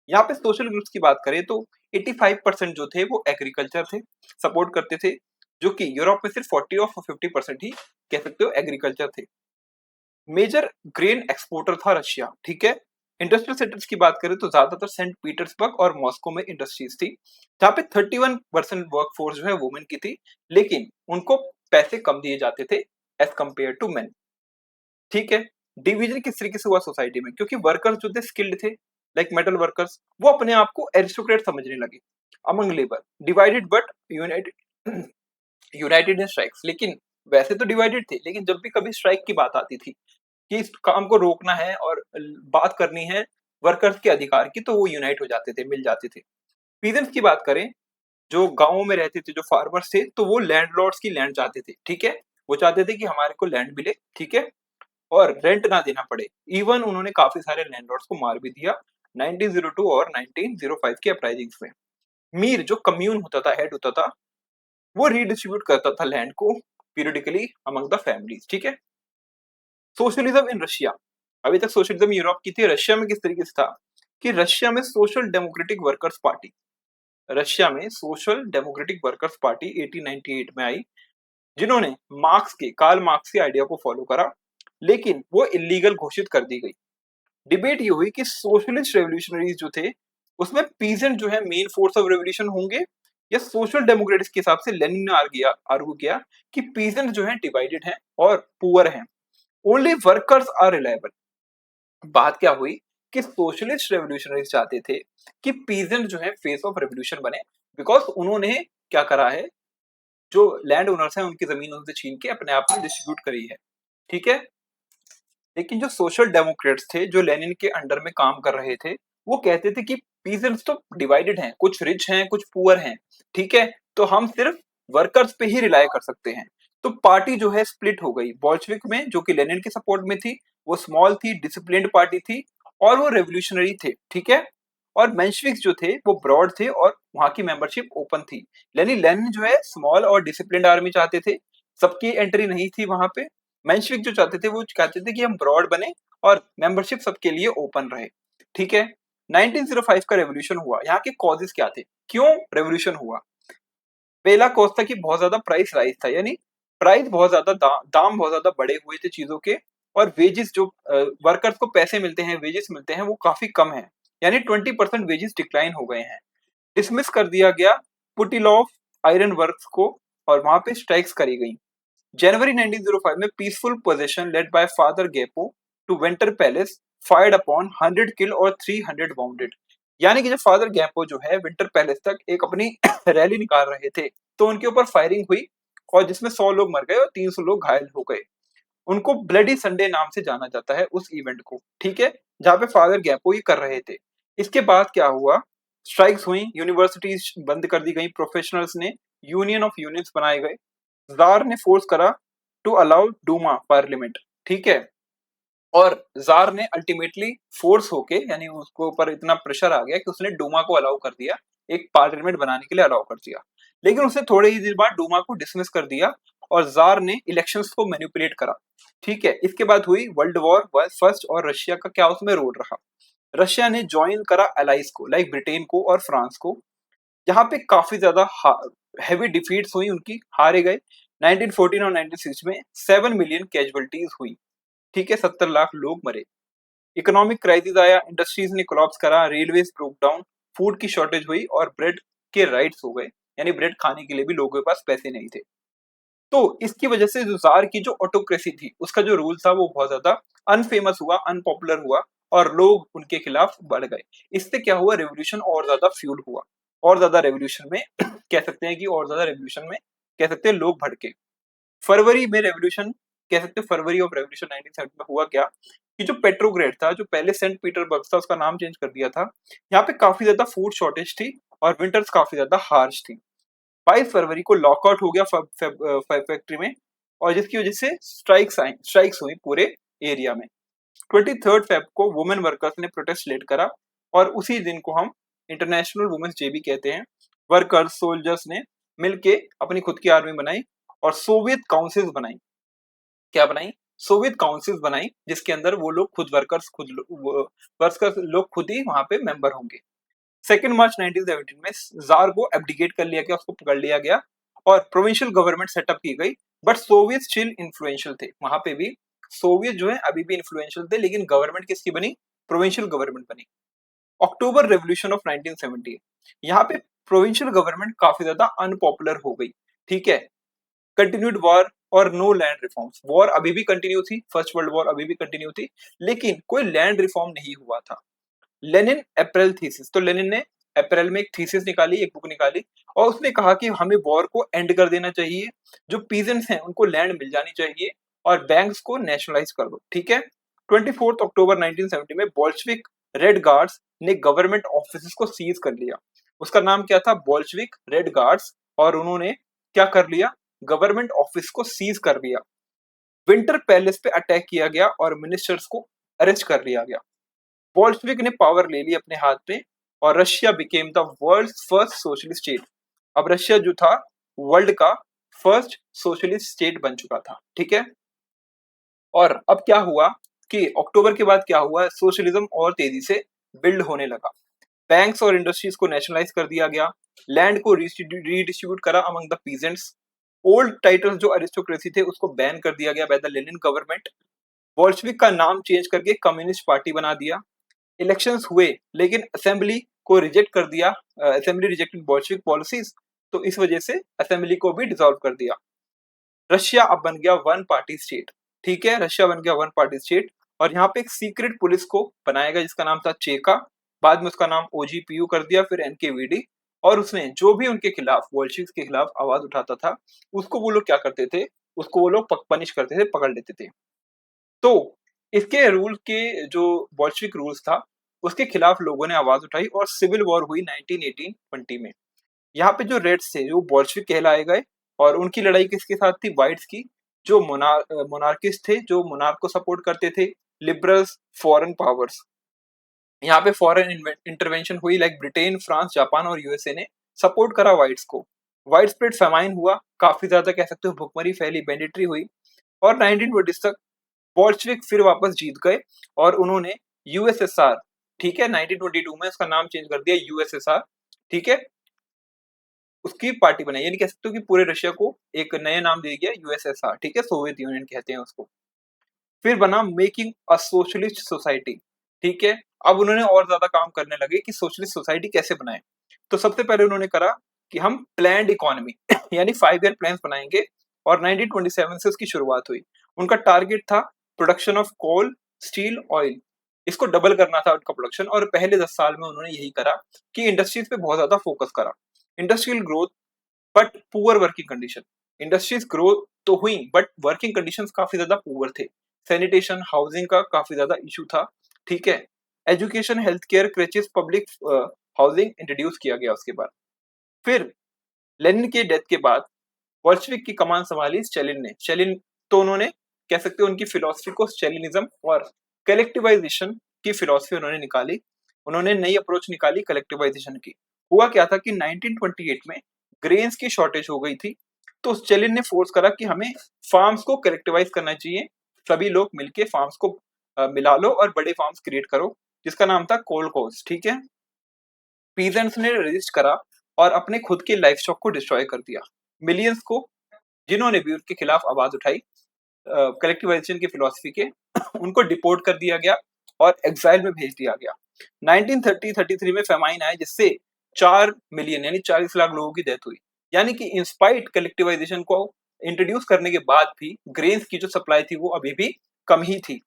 यहाँ पे सोशल ग्रुप्स की बात करें तो 85% जो थे वो एग्रीकल्चर थे, सपोर्ट करते थे, जो कि यूरोप में सिर्फ 40 और 50% ही कह सकते हो एग्रीकल्चर थे। मेजर ग्रेन एक्सपोर्टर था रशिया, ठीक है। इंडस्ट्रियल सेंटर्स की बात करें तो ज्यादातर सेंट पीटर्सबर्ग और मॉस्को में इंडस्ट्रीज थी, जहाँ पे 31% वर्क फोर्स जो है वुमेन की थी, लेकिन उनको पैसे कम दिए जाते थे एज कम्पेयर टू मेन, ठीक है। डिवीजन किस तरीके से हुआ सोसाइटी में, क्योंकि वर्कर्स जो थे स्किल्ड थे, लाइक मेटल वर्कर्स, वो अपने आप को एरिस्टोक्रेट समझने लगे। Among labour divided but United, United in strikes, लेकिन वैसे तो डिवाइडेड थे, लेकिन जब भी कभी स्ट्राइक की बात आती थी कि इस काम को रोकना है और बात करनी है वर्कर्स के अधिकार की, तो वो यूनाइट हो जाते थे, मिल जाते थे। पीजेंट्स की बात करें, जो गांवों में रहते थे, जो फार्मर्स थे, तो वो लैंडलॉर्ड्स की लैंड चाहते थे, ठीक है। वो चाहते थे कि हमारे को लैंड मिले, ठीक है, और रेंट ना देना पड़े। इवन उन्होंने काफी सारे लैंडलॉर्ड्स को मार भी दिया 1902 और 1905 के अपराइजिंग्स में। मीर जो कम्यून होता था, हेड होता था, वो रीडिस्ट्रीब्यूट करता था लैंड को पीरियडिकली अमंग द फैमिलीज, ठीक है। सोशलिज्म इन रशिया, अभी तक सोशलिज्म यूरोप की थी, रशिया में किस तरीके से था। कि रशिया में social democratic workers party, Russia में सोशल डेमोक्रेटिक वर्कर्स पार्टी 1898 में आई, जिन्होंने कार्ल मार्क्स के आइडिया को फॉलो करा, लेकिन वो इलीगल घोषित कर दी गई। डिबेट ये हुई कि सोशलिस्ट रेवोल्यूशनरीज जो थे उसमें पीजेंट जो है मेन फोर्स ऑफ रेवोल्यूशन होंगे, या सोशल डेमोक्रेट्स के हिसाब से लेनिन ने आर्गू किया कि पीजेंट जो है डिवाइडेड हैं और पुअर हैं, ओनली वर्कर्स आर रिलायबल। बात क्या हुई कि सोशलिस्ट रेवोल्यूशनरीज चाहते थे कि पीजेंट जो है फेस ऑफ रेवोल्यूशन बने, बिकॉज उन्होंने क्या करा है, जो लैंड ओनर्स हैं उनकी जमीन उनसे छीन के अपने आप में डिस्ट्रीब्यूट करी है, ठीक है। लेकिन जो सोशल डेमोक्रेट्स थे जो लेनिन के अंडर में काम कर रहे थे, वो कहते थे कि पीजेंट्स तो डिवाइडेड हैं, कुछ रिच हैं कुछ पुअर हैं, ठीक है, तो हम सिर्फ वर्कर्स पे ही रिलाय कर सकते हैं। तो पार्टी जो है स्प्लिट हो गई, बोल्शेविक में जो कि लेनिन के सपोर्ट में थी, वो स्मॉल थी, डिसिप्लिन्ड पार्टी थी और वो रेवोल्यूशनरी थे, ठीक है। और मेंशविक्स जो थे वो ब्रॉड थे और वहां की मेंबरशिप ओपन थी। लेनिन लेनिन जो है स्मॉल और डिसिप्लिन्ड आर्मी चाहते थे, सबकी एंट्री नहीं थी वहां पे। मेंशविक जो चाहते थे वो कहते थे कि हम ब्रॉड बने और मेंबरशिप सबके लिए ओपन रहे, ठीक है। 1905 का रेवोल्यूशन हुआ, यहाँ के कॉजेस क्या थे, क्यों रेवोल्यूशन हुआ? पहला कॉज था कि बहुत ज्यादा प्राइस राइज था, यानी प्राइस बहुत ज्यादा दाम बहुत ज्यादा बढ़े हुए थे चीजों के, और वेजेस जो वर्कर्स को पैसे मिलते हैं, वेजेस मिलते हैं, वो काफी कम है, यानी 20% वेजेस डिक्लाइन हो गए हैं। डिसमिस कर दिया गया पुटिलोव आयरन वर्क्स को और वहां पे स्ट्राइक्स करी गई। जनवरी 1905 में peaceful procession led by Father Gapon to Winter Palace fired upon 100 kill और 300 वाउंडेड। यानी कि जब फादर गैम्पो जो है विंटर पैलेस तक एक अपनी रैली निकाल रहे थे, तो उनके ऊपर फायरिंग हुई और जिसमें 100 लोग मर गए और 300 लोग घायल हो गए। उनको ब्लडी संडे नाम से जाना जाता है उस इवेंट को, ठीक है, जहाँ पे फादर गैम्पो ही कर रहे थे। इसके बाद क्या हुआ, स्ट्राइक्स हुई, यूनिवर्सिटीज बंद कर दी गई, प्रोफेशनल्स ने यूनियन ऑफ यूनियंस बनाए गए, जार ने फोर्स करा टू अलाउ डूमा पार्लियामेंट, ठीक है। और जार ने अल्टीमेटली फोर्स होके, यानी उसको ऊपर इतना प्रेशर आ गया कि उसने डूमा को अलाउ कर दिया, एक पार्लियामेंट बनाने के लिए अलाउ कर दिया। लेकिन उसने थोड़े ही दिन बाद डूमा को डिसमिस कर दिया और जार ने इलेक्शंस को मैनिपुलेट करा, ठीक है। इसके बाद हुई वर्ल्ड वॉर फर्स्ट और रशिया का क्या उसमें रोल रहा। रशिया ने ज्वाइन करा अलाइज को, लाइक ब्रिटेन को और फ्रांस को। यहाँ पे काफी ज्यादा हैवी डिफीट्स हुई उनकी, हारे गए। 1914 और 1916 में 7 मिलियन कैजुअलिटीज हुई, ठीक है, 70 लाख लोग मरे। इकोनॉमिक क्राइसिस आया, इंडस्ट्रीज ने कोलैप्स करा, रेलवेज ब्रोक डाउन, फूड की शॉर्टेज हुई और ब्रेड के राइट्स हो गए, यानी ब्रेड खाने के लिए भी लोगों के पास पैसे नहीं थे। तो इसकी वजह से जो जार की जो ऑटोक्रेसी थी, उसका जो रूल था वो बहुत ज्यादा अनफेमस हुआ, अनपॉपुलर हुआ और लोग उनके खिलाफ बढ़ गए। इससे क्या हुआ, रेवोल्यूशन और ज्यादा फ्यूल हुआ, और ज्यादा रेवोल्यूशन में कह सकते हैं कि और ज्यादा रेवोल्यूशन में कह सकते हैं लोग भड़के। फरवरी में रेवोल्यूशन, कह सकते हैं फरवरी ऑफ रेवोल्यूशन 1970 में हुआ क्या कि जो पेट्रोग्रेड था, जो पहले सेंट पीटरबर्ग था, उसका नाम चेंज कर दिया था। यहाँ पे काफी ज्यादा फूड शॉर्टेज थी और विंटर्स काफी ज्यादा हार्श थी। 22 फरवरी को लॉकआउट हो गया फैक्ट्री में, और जिसकी वजह से स्ट्राइक्स हुई पूरे एरिया में। 23 फेब को वुमेन वर्कर्स ने प्रोटेस्ट लीड करा और उसी दिन को हम इंटरनेशनल वुमेन्स डे भी कहते हैं। वर्कर्स सोल्जर्स ने मिलके अपनी खुद की आर्मी बनाई और सोवियत काउंसिल्स बनाई। क्या बनाई? सोवियत काउंसिल्स बनाई, जिसके अंदर वो लोग खुद वर्कर्स लोग खुद ही वहां पे मेंबर होंगे। 2 मार्च 1917 में जार को एब्डिकेट कर लिया गया, उसको पकड़ लिया गया और प्रोविंशियल गवर्नमेंट सेटअप की गई। बट सोवियत स्टिल इन्फ्लुएंशियल थे, वहां पे भी सोवियत जो है अभी भी इन्फ्लुएंशियल थे, लेकिन गवर्नमेंट किसकी बनी? प्रोविंशियल गवर्नमेंट बनी। अक्टूबर रेवोल्यूशन ऑफ 1917, यहाँ पे प्रोविंशियल गवर्नमेंट काफी ज्यादा अनपॉपुलर हो गई, ठीक है। कंटिन्यूड वॉर और नो लैंड रिफॉर्म्स, वॉर अभी भी कंटिन्यू थी, फर्स्ट वर्ल्ड वॉर अभी भी कंटिन्यू थी, लेकिन कोई लैंड रिफॉर्म नहीं हुआ था। लेनिन अप्रैल थीसिस, तो लेनिन ने अप्रैल में एक थीसिस निकाली, एक बुक निकाली और उसने कहा कि हमें वॉर को एंड कर देना चाहिए, जो पीजेंट्स हैं उनको लैंड मिल जानी चाहिए और बैंक्स को नेशनलाइज कर दो, ठीक है। 24 अक्टूबर 1970 में बोल्शेविक रेड गार्ड्स ने गवर्नमेंट ऑफिस को सीज कर लिया। उसका नाम क्या था? Bolshevik red guards. और उन्होंने क्या कर लिया? गवर्नमेंट ऑफिस को सीज कर लिया। विंटर पैलेस पे अटैक किया गया और मिनिस्टर्स को अरेस्ट कर लिया गया। बोल्शेविक ने पावर ले ली अपने हाथ में और Russia became the world first socialist state. अब रशिया जो था वर्ल्ड का फर्स्ट सोशलिस्ट स्टेट बन चुका था, ठीक है। और अब क्या हुआ कि अक्टूबर के बाद क्या हुआ, सोशलिज्म और तेजी से बिल्ड होने लगा। बैंक्स और इंडस्ट्रीज को नेशनलाइज कर दिया गया, लैंड को रीडिस्ट्रीब्यूट करा among the peasants, old titles जो अरिस्टोक्रेसी थे उसको बैन कर दिया गया by the Lenin government, Bolshevik का नाम चेंज करके कम्युनिस्ट पार्टी बना दिया। इलेक्शंस हुए लेकिन असेंबली को रिजेक्ट कर दिया, असेंबली रिजेक्टेड बोल्शेविक पॉलिसीज, तो इस वजह से असेंबली को भी डिसॉल्व कर दिया। रशिया अब बन गया वन पार्टी स्टेट, ठीक है, रशिया बन गया वन पार्टी स्टेट। और यहाँ पे एक सीक्रेट पुलिस को बनाया गया जिसका नाम था चेका, बाद में उसका नाम ओजीपीयू कर दिया, फिर एनकेवीडी। और उसने जो भी उनके खिलाफ, बोल्शेविक्स के खिलाफ आवाज उठाता था, उसको वो लोग क्या करते थे, उसको वो लोग पनिश करते थे, पकड़ लेते थे। तो इसके रूल के जो बोल्शेविक रूल्स था उसके खिलाफ लोगों ने आवाज उठाई और सिविल वॉर हुई 1918-20 में। यहाँ पे जो रेड्स थे वो बोल्शेविक कहलाए गए, और उनकी लड़ाई किसके साथ थी, व्हाइट्स की, जो मोनार्किस्ट थे, जो मोनार्क को सपोर्ट करते थे, लिबरल्स, फॉरेन पावर्स। यहाँ पे फॉरेन इंटरवेंशन हुई, लाइक ब्रिटेन, फ्रांस, जापान और यूएसए ने सपोर्ट करा व्हाइट्स को। वाइड स्प्रेड फेमाइन हुआ, काफी ज्यादा कह सकते हो भुखमरी फैली, बैंडिट्री हुई, और 1920 तक बोल्शेविक फिर वापस जीत गए और उन्होंने यूएसएसआर, ठीक है, 1922 में उसका नाम चेंज कर दिया यूएसएसआर, ठीक है, उसकी पार्टी बनाई, यानी कह सकते हो कि पूरे रशिया को एक नया नाम दिया गया यूएसएसआर, ठीक है, सोवियत यूनियन कहते हैं उसको। फिर बना मेकिंग अ सोशलिस्ट सोसाइटी, ठीक है, अब उन्होंने और ज्यादा काम करने लगे कि सोशलिस्ट सोसाइटी कैसे बनाए। तो सबसे पहले उन्होंने करा कि हम प्लान्ड इकोनॉमी यानी 5 ईयर प्लान बनाएंगे, और 1927 से उसकी शुरुआत हुई। उनका टारगेट था production of coal, steel, oil, इसको डबल करना था उनका प्रोडक्शन। और पहले 10 साल में उन्होंने यही करा कि इंडस्ट्रीज पे बहुत ज्यादा फोकस करा, industrial growth but poor working condition. Industries growth तो हुई बट वर्किंग कंडीशंस काफी ज्यादा पुअर थे, सैनिटेशन, हाउसिंग का काफी ज्यादा इशू था, ठीक है। Education, health care, creches, public housing introduce किया गया उसके बाद। फिर लेनिन के डेथ के बाद बोल्शेविक की कमान संभाली स्टालिन ने। स्टालिन, तो उन्होंने कह सकते हो उनकी फिलॉसफी को स्टालिनिज्म और कलेक्टिवाइजेशन की फिलॉसफी उन्होंने निकाली, उन्होंने नई अप्रोच निकाली कलेक्टिवाइजेशन की। हुआ क्या था कि 1928 में ग्रेन्स की शॉर्टेज हो गई थी, तो स्टालिन ने फोर्स करा कि हमें फार्म्स को कलेक्टिवाइज करना चाहिए, सभी लोग मिलके फार्म्स को मिला लो और बड़े फार्म्स क्रिएट करो, जिसका नाम था कोलकोज, ठीक है। पीजेंट्स ने रेजिस्ट करा और अपने खुद के लाइफ स्टॉक को डिस्ट्रॉय कर दिया। मिलियंस को, जिन्होंने भी उनके खिलाफ आवाज उठाई कलेक्टिवाइजेशन की फिलॉसफी के, उनको डिपोर्ट कर दिया गया और एग्जाइल में भेज दिया गया। 1933 में फेमाइन आया जिससे 4 मिलियन यानी 40 लाख लोगों की डेथ हुई। यानी कि इंस्पाइट कलेक्टिवाइजेशन को इंट्रोड्यूस करने के बाद भी ग्रेन्स की जो सप्लाई थी वो अभी भी कम ही थी।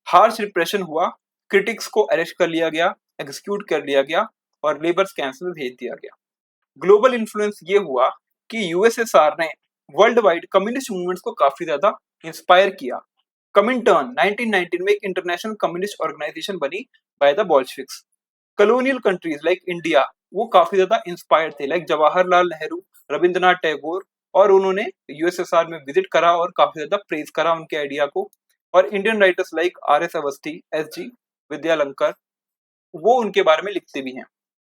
हार्श रिप्रेशन हुआ, क्रिटिक्स को अरेस्ट कर लिया गया, एग्जीक्यूट कर लिया गया और लेबर कैंप्स में भेज दिया गया। ग्लोबल इन्फ्लुएंस ये हुआ कि यूएसएसआर ने वर्ल्ड वाइड कम्युनिस्ट मूवमेंट्स को काफी ज्यादा इंस्पायर किया। कमिंटर्न 1919 में एक इंटरनेशनल कम्युनिस्ट ऑर्गेनाइजेशन बनी by the Bolsheviks. Colonial countries like India वो काफी ज्यादा इंस्पायर्ड थे, लाइक जवाहरलाल नेहरू, रविंद्रनाथ टैगोर, और उन्होंने यूएसएसआर में विजिट करा और काफी ज्यादा प्रेज करा उनके आइडिया को। और Indian writers like R S Awasthi, S G Vidyalankar, वो उनके बारे में लिखते भी हैं।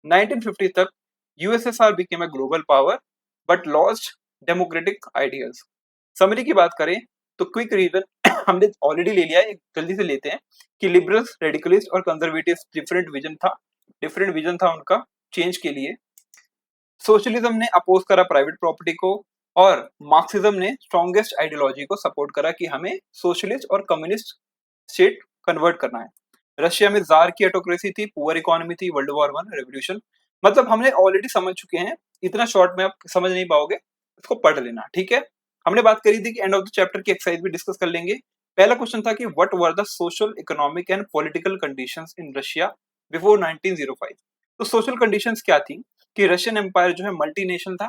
1950 तक USSR became a global power but lost democratic ideas. Summary की बात करें तो क्विक रीजन हमने ऑलरेडी ले लिया है, जल्दी से लेते हैं कि लिबरल्स, रेडिकलिस्ट और कंजर्वेटिव डिफरेंट विजन था उनका चेंज के लिए। सोशलिज्म ने अपोज करा प्राइवेट प्रॉपर्टी को, और मार्क्सिज्म ने स्ट्रॉन्गेस्ट आइडियोलॉजी को सपोर्ट करा कि हमें सोशलिस्ट और कम्युनिस्ट स्टेट कन्वर्ट करना है। रशिया में जार की ऑटोक्रेसी थी, पुअर इकोनॉमी थी, वर्ल्ड वॉर 1, रेवोल्यूशन, मतलब हमने ऑलरेडी समझ चुके हैं, इतना शॉर्ट में आप समझ नहीं पाओगे, इसको पढ़ लेना, ठीक है। हमने बात करी थी कि एंड ऑफ द चैप्टर की एक्सरसाइज भी डिस्कस कर लेंगे। पहला क्वेश्चन था कि what were the social, economic and political conditions in Russia before 1905। तो सोशल कंडीशंस क्या थी कि रशियन एम्पायर जो है मल्टीनेशनल था,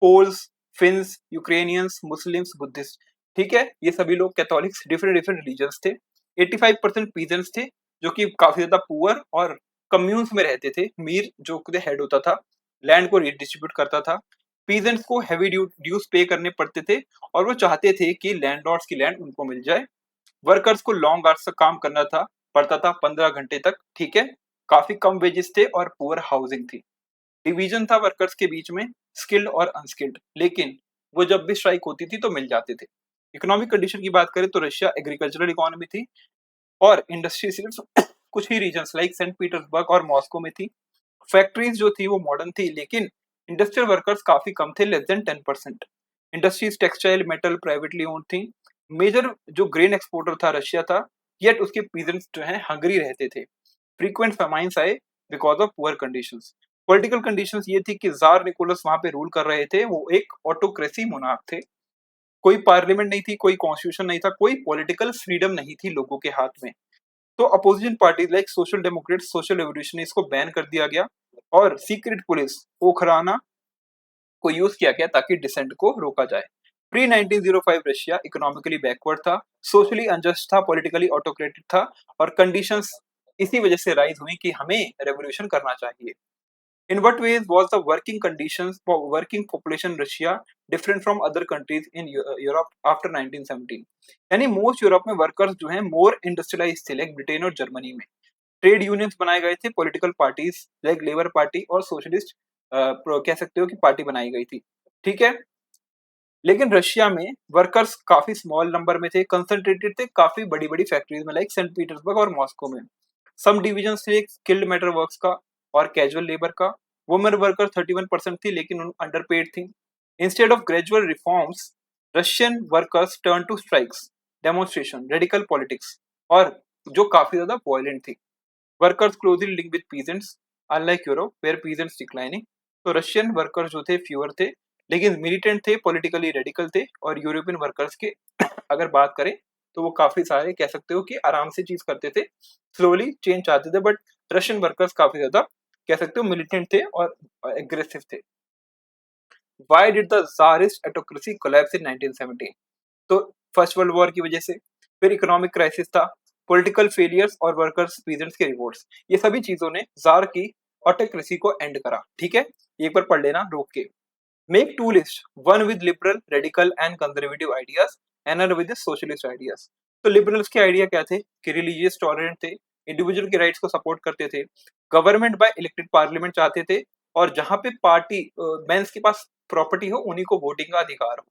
Poles, Finns, Ukrainians, Muslims, Buddhist, ठीक है, ये सभी लोग कैथोलिक्स, डिफरेंट रिलीजन्स थे। 85% पीजेंट्स थे जो कि काफी ज्यादा पुअर और कम्यून्स में रहते थे। मीर जो खुद हेड होता था, लैंड को डिस्ट्रीब्यूट करता था। पीजेंट्स को हैवी ड्यूज पे करने पड़ते थे और वो चाहते थे कि लैंडलॉर्ड्स की लैंड उनको मिल जाए। वर्कर्स को लॉन्ग आवर्स तक काम करना था, पड़ता था 15 घंटे तक, ठीक है। काफी कम वेजेस थे और पुअर हाउसिंग थी। डिवीजन था वर्कर्स के बीच में, स्किल्ड और अनस्किल्ड, लेकिन वो जब भी स्ट्राइक होती थी तो मिल जाते थे। इकोनॉमिक कंडीशन की बात करें तो रशिया एग्रीकल्चरल इकोनॉमी थी और इंडस्ट्री सिर्फ कुछ ही रीजन्स लाइक सेंट पीटर्सबर्ग और मॉस्को में थी। फैक्ट्रीज जो थी वो मॉडर्न थी, लेकिन इंडस्ट्रियल वर्कर्स काफी कम थे, less than 10%। Industries textile metal privately owned थी। मेजर जो ग्रेन एक्सपोर्टर था रशिया था, येट उसके पीजेंट्स जो है हंगरी रहते थे। फ्रीक्वेंट फेमाइन्स आए because of poor conditions. Political conditions ये थी कि जार निकोलस वहां पे रूल कर रहे थे, वो एक ऑटोक्रेसी मोनार्क थे। कोई पार्लियामेंट नहीं थी, कोई कॉन्स्टिट्यूशन नहीं था, कोई पॉलिटिकल फ्रीडम नहीं थी लोगों के हाथ में। तो opposition parties like social Democrats, social revolutionaries को बैन कर दिया गया और सीक्रेट पुलिस ओखराना को यूज किया गया ताकि डिसेंट को रोका जाए। प्री 1905 रशिया इकोनॉमिकली बैकवर्ड था, सोशली अनजस्ट था, पॉलिटिकली ऑटोक्रेटिक था और कंडीशंस इसी वजह से राइज हुई कि हमें रेवोल्यूशन करना चाहिए। In what ways was the working conditions for working population Russia different from other countries in Europe after 1917? यानी मोस्ट यूरोप में वर्कर्स जो हैं मोर इंडस्ट्रियलाइज थे, लाइक ब्रिटेन और जर्मनी में। ट्रेड यूनियंस बनाए गए थे, political parties like labour party और सोशलिस्ट कह सकते हो कि पार्टी बनाई गई थी। ठीक है, लेकिन रशिया में वर्कर्स काफी स्मॉल नंबर में थे, कंसंट्रेटेड थे काफी बड़ी बड़ी फैक्ट्रीज में लाइक सेंट पीटर्सबर्ग और मॉस्को में। सम डिविजन थे स्किल्ड मेटल वर्क्स का और कैजुअल लेबर का। वुमेन वर्कर 31% थी, लेकिन अंडरपेड थी। Instead of gradual reforms Russian workers turn to strikes, demonstration, radical politics, और जो काफी ज्यादा वायलेंट थी। Workers closely link with peasants unlike Europe where peasants declining. तो रशियन वर्कर्स जो थे फ्यूअर थे, लेकिन मिलिटेंट थे, पॉलिटिकली रेडिकल थे। और यूरोपियन वर्कर्स के अगर बात करें तो वो काफी सारे कह सकते हो कि आराम से चीज करते थे, स्लोली चेंज चाहते थे। बट रशियन वर्कर्स काफी ज्यादा कह सकते हो मिलिटेंट थे और एग्रेसिव थे। Why did the Tsarist autocracy collapse इन 1917? तो फर्स्ट वर्ल्ड वॉर की वजह से, फिर इकोनॉमिक क्राइसिस था, पॉलिटिकल फेलियर्स और वर्कर्स पीजेंट्स के रिवोल्ट्स, ये सभी चीजों ने जार की ऑटोक्रेसी को एंड करा। ठीक है, एक बार पढ़ लेना रोक के। Make to list, one with liberal radical and conservative ideas, another with socialist ideas. तो लिबरल्स के आइडिया क्या थे कि रिलीजियस टॉलरेंट थे, इंडिविजुअल के राइट्स को सपोर्ट करते थे, गवर्नमेंट बाय इलेक्टेड पार्लियामेंट चाहते थे, और जहां पे पार्टी मेंस के पास प्रॉपर्टी हो उन्हीं को वोटिंग का अधिकार हो।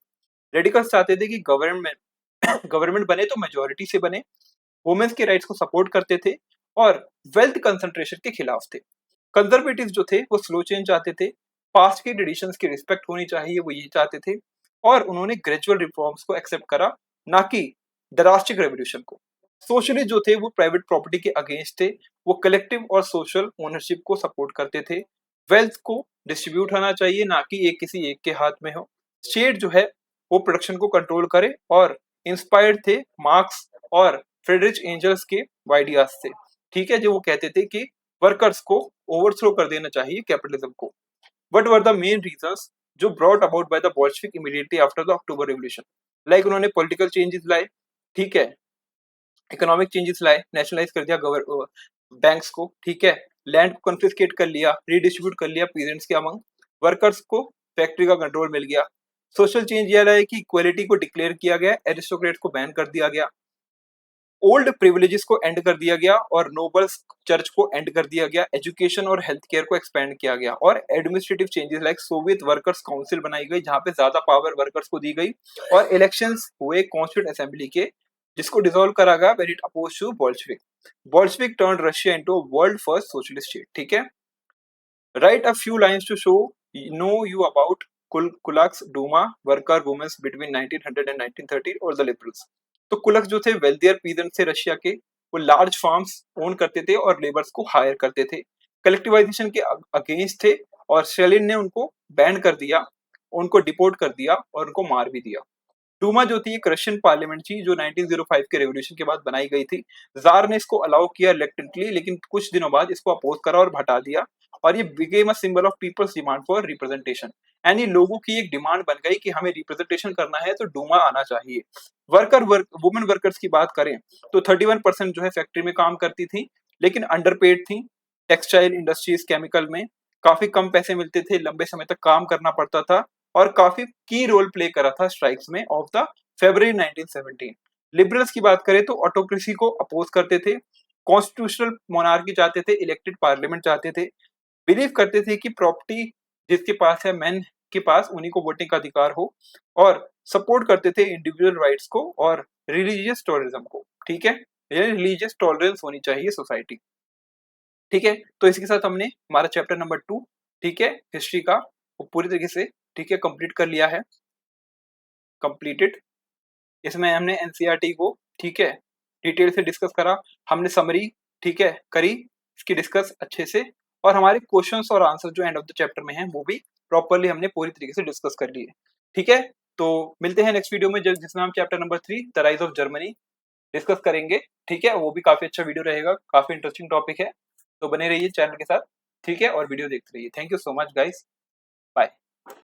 रेडिकल्स चाहते थे कि गवर्नमेंट गवर्नमेंट बने तो मेजोरिटी से बने, वुमेन्स के राइट्स को सपोर्ट करते थे और वेल्थ कंसंट्रेशन के खिलाफ थे। कंजर्वेटिव जो थे वो स्लो चेंज चाहते थे, पास्ट के ट्रेडिशंस की रिस्पेक्ट होनी चाहिए, वो ये चाहते थे। और उन्होंने ग्रेजुअल रिफॉर्म्स को एक्सेप्ट करा, ना कि ड्रास्टिक रेवोल्यूशन को। सोशलिस्ट जो थे वो प्राइवेट प्रॉपर्टी के अगेंस्ट थे, वो कलेक्टिव और सोशल ओनरशिप को सपोर्ट करते थे। वेल्थ को डिस्ट्रीब्यूट होना चाहिए, ना कि एक किसी एक के हाथ में हो। स्टेट जो है वो प्रोडक्शन को कंट्रोल करे, और इंस्पायर्ड थे मार्क्स और फ्रेडरिच एंजल्स के आइडियाज से। ठीक है, जो वो कहते थे कि वर्कर्स को ओवरथ्रो कर देना चाहिए कैपिटलिज्म को। What were the main reasons जो brought about by the Bolshevik immediately after the October revolution? Like उन्होंने पॉलिटिकल चेंजेस लाए, ठीक है, इकोनॉमिक चेंजेस लाए, नेशनलाइज कर दिया बैंक्स को, ठीक है, लैंड को कॉन्फिस्केट कर लिया, रीडिस्ट्रीब्यूट कर लिया पीजेंट्स के अमंग, वर्कर्स को फैक्ट्री का कंट्रोल मिल गया। सोशल चेंज यह रहा है कि इक्वालिटी को डिक्लेयर किया गया, एरिस्टोक्रेट्स को बैन कर दिया गया, ओल्ड प्रिविलेजेस को एंड कर दिया गया, और नोबल्स चर्च को एंड कर दिया गया, एजुकेशन और हेल्थ केयर को एक्सपेंड किया गया, और administrative changes like Soviet workers council बनाई गई जहां पे ज्यादा पावर वर्कर्स को दी गई, और इलेक्शंस हुए कॉन्स्टिट्यूंट असेंबली के, जिसको डिसॉल्व करा गया when it opposed to Bolshevik. Bolshevik turned Russia into world first socialist state. ठीक है, write a few lines to show know you about kulaks Duma worker womens between 1900 and 1930 और द लिबरल्स। तो कुलक्स जो थे वेल्थियर पीजेंट थे रशिया के, वो लार्ज फार्म्स ओन करते थे और लेबर्स को हायर करते थे, कलेक्टिवाइजेशन के अगेंस्ट थे, और स्टालिन ने उनको बैन कर दिया, उनको डिपोर्ट कर दिया और उनको मार भी दिया। डूमा जो थी एक रशियन पार्लियामेंट थी जो 1905 के रेवोल्यूशन के बाद बनाई गई थी। जार ने इसको अलाउ किया रिलेक्टेंटली, लेकिन कुछ दिनों बाद इसको अपोज करा और हटा दिया, और ये became a symbol of people's demand for representation. यानी लोगों की एक डिमांड बन गई कि हमें रिप्रेजेंटेशन करना है तो डूमा आना चाहिए। वुमेन वर्कर्स की बात करें तो 31% जो है फैक्ट्री में काम करती थी, लेकिन अंडरपेड थी। टेक्सटाइल इंडस्ट्रीज, केमिकल में काफी कम पैसे मिलते थे, लंबे समय तक काम करना पड़ता था, और काफी की रोल प्ले करा था स्ट्राइक्स में ऑफ द February 1917। लिबरल्स की बात करें तो ऑटोक्रेसी को अपोज करते थे, कॉन्स्टिट्यूशनल मोनार्की चाहते थे, इलेक्टेड पार्लियामेंट चाहते थे, बिलीव करते थे कि प्रॉपर्टी जिसके पास है मैन के पास उन्हीं को वोटिंग का अधिकार हो, और सपोर्ट करते थे इंडिविजुअल राइट्स को और रिलीजियस टूरिज्म को। ठीक है, यानी रिलीजियस टॉलरेंस होनी चाहिए सोसाइटी। ठीक है, तो इसके साथ हमने हमारा चैप्टर नंबर 2, ठीक है, हिस्ट्री का, वो पूरी तरीके से, ठीक है, कंप्लीट कर लिया है, कंप्लीटेड। इसमें हमने एनसीईआरटी को, ठीक है, डिटेल से डिस्कस करा, हमने समरी, ठीक है, करी इसकी डिस्कस अच्छे से, और हमारे क्वेश्चंस और आंसर जो एंड ऑफ द चैप्टर में हैं वो भी प्रॉपर्ली हमने पूरी तरीके से डिस्कस कर लिए। ठीक है, तो मिलते हैं नेक्स्ट वीडियो में जिसमें हम chapter number 3 the rise of Germany discuss करेंगे। ठीक है, वो भी काफी अच्छा वीडियो रहेगा, काफी इंटरेस्टिंग टॉपिक है, तो बने रहिए चैनल के साथ। ठीक है, और वीडियो देखते रहिए। Thank you so much guys, bye.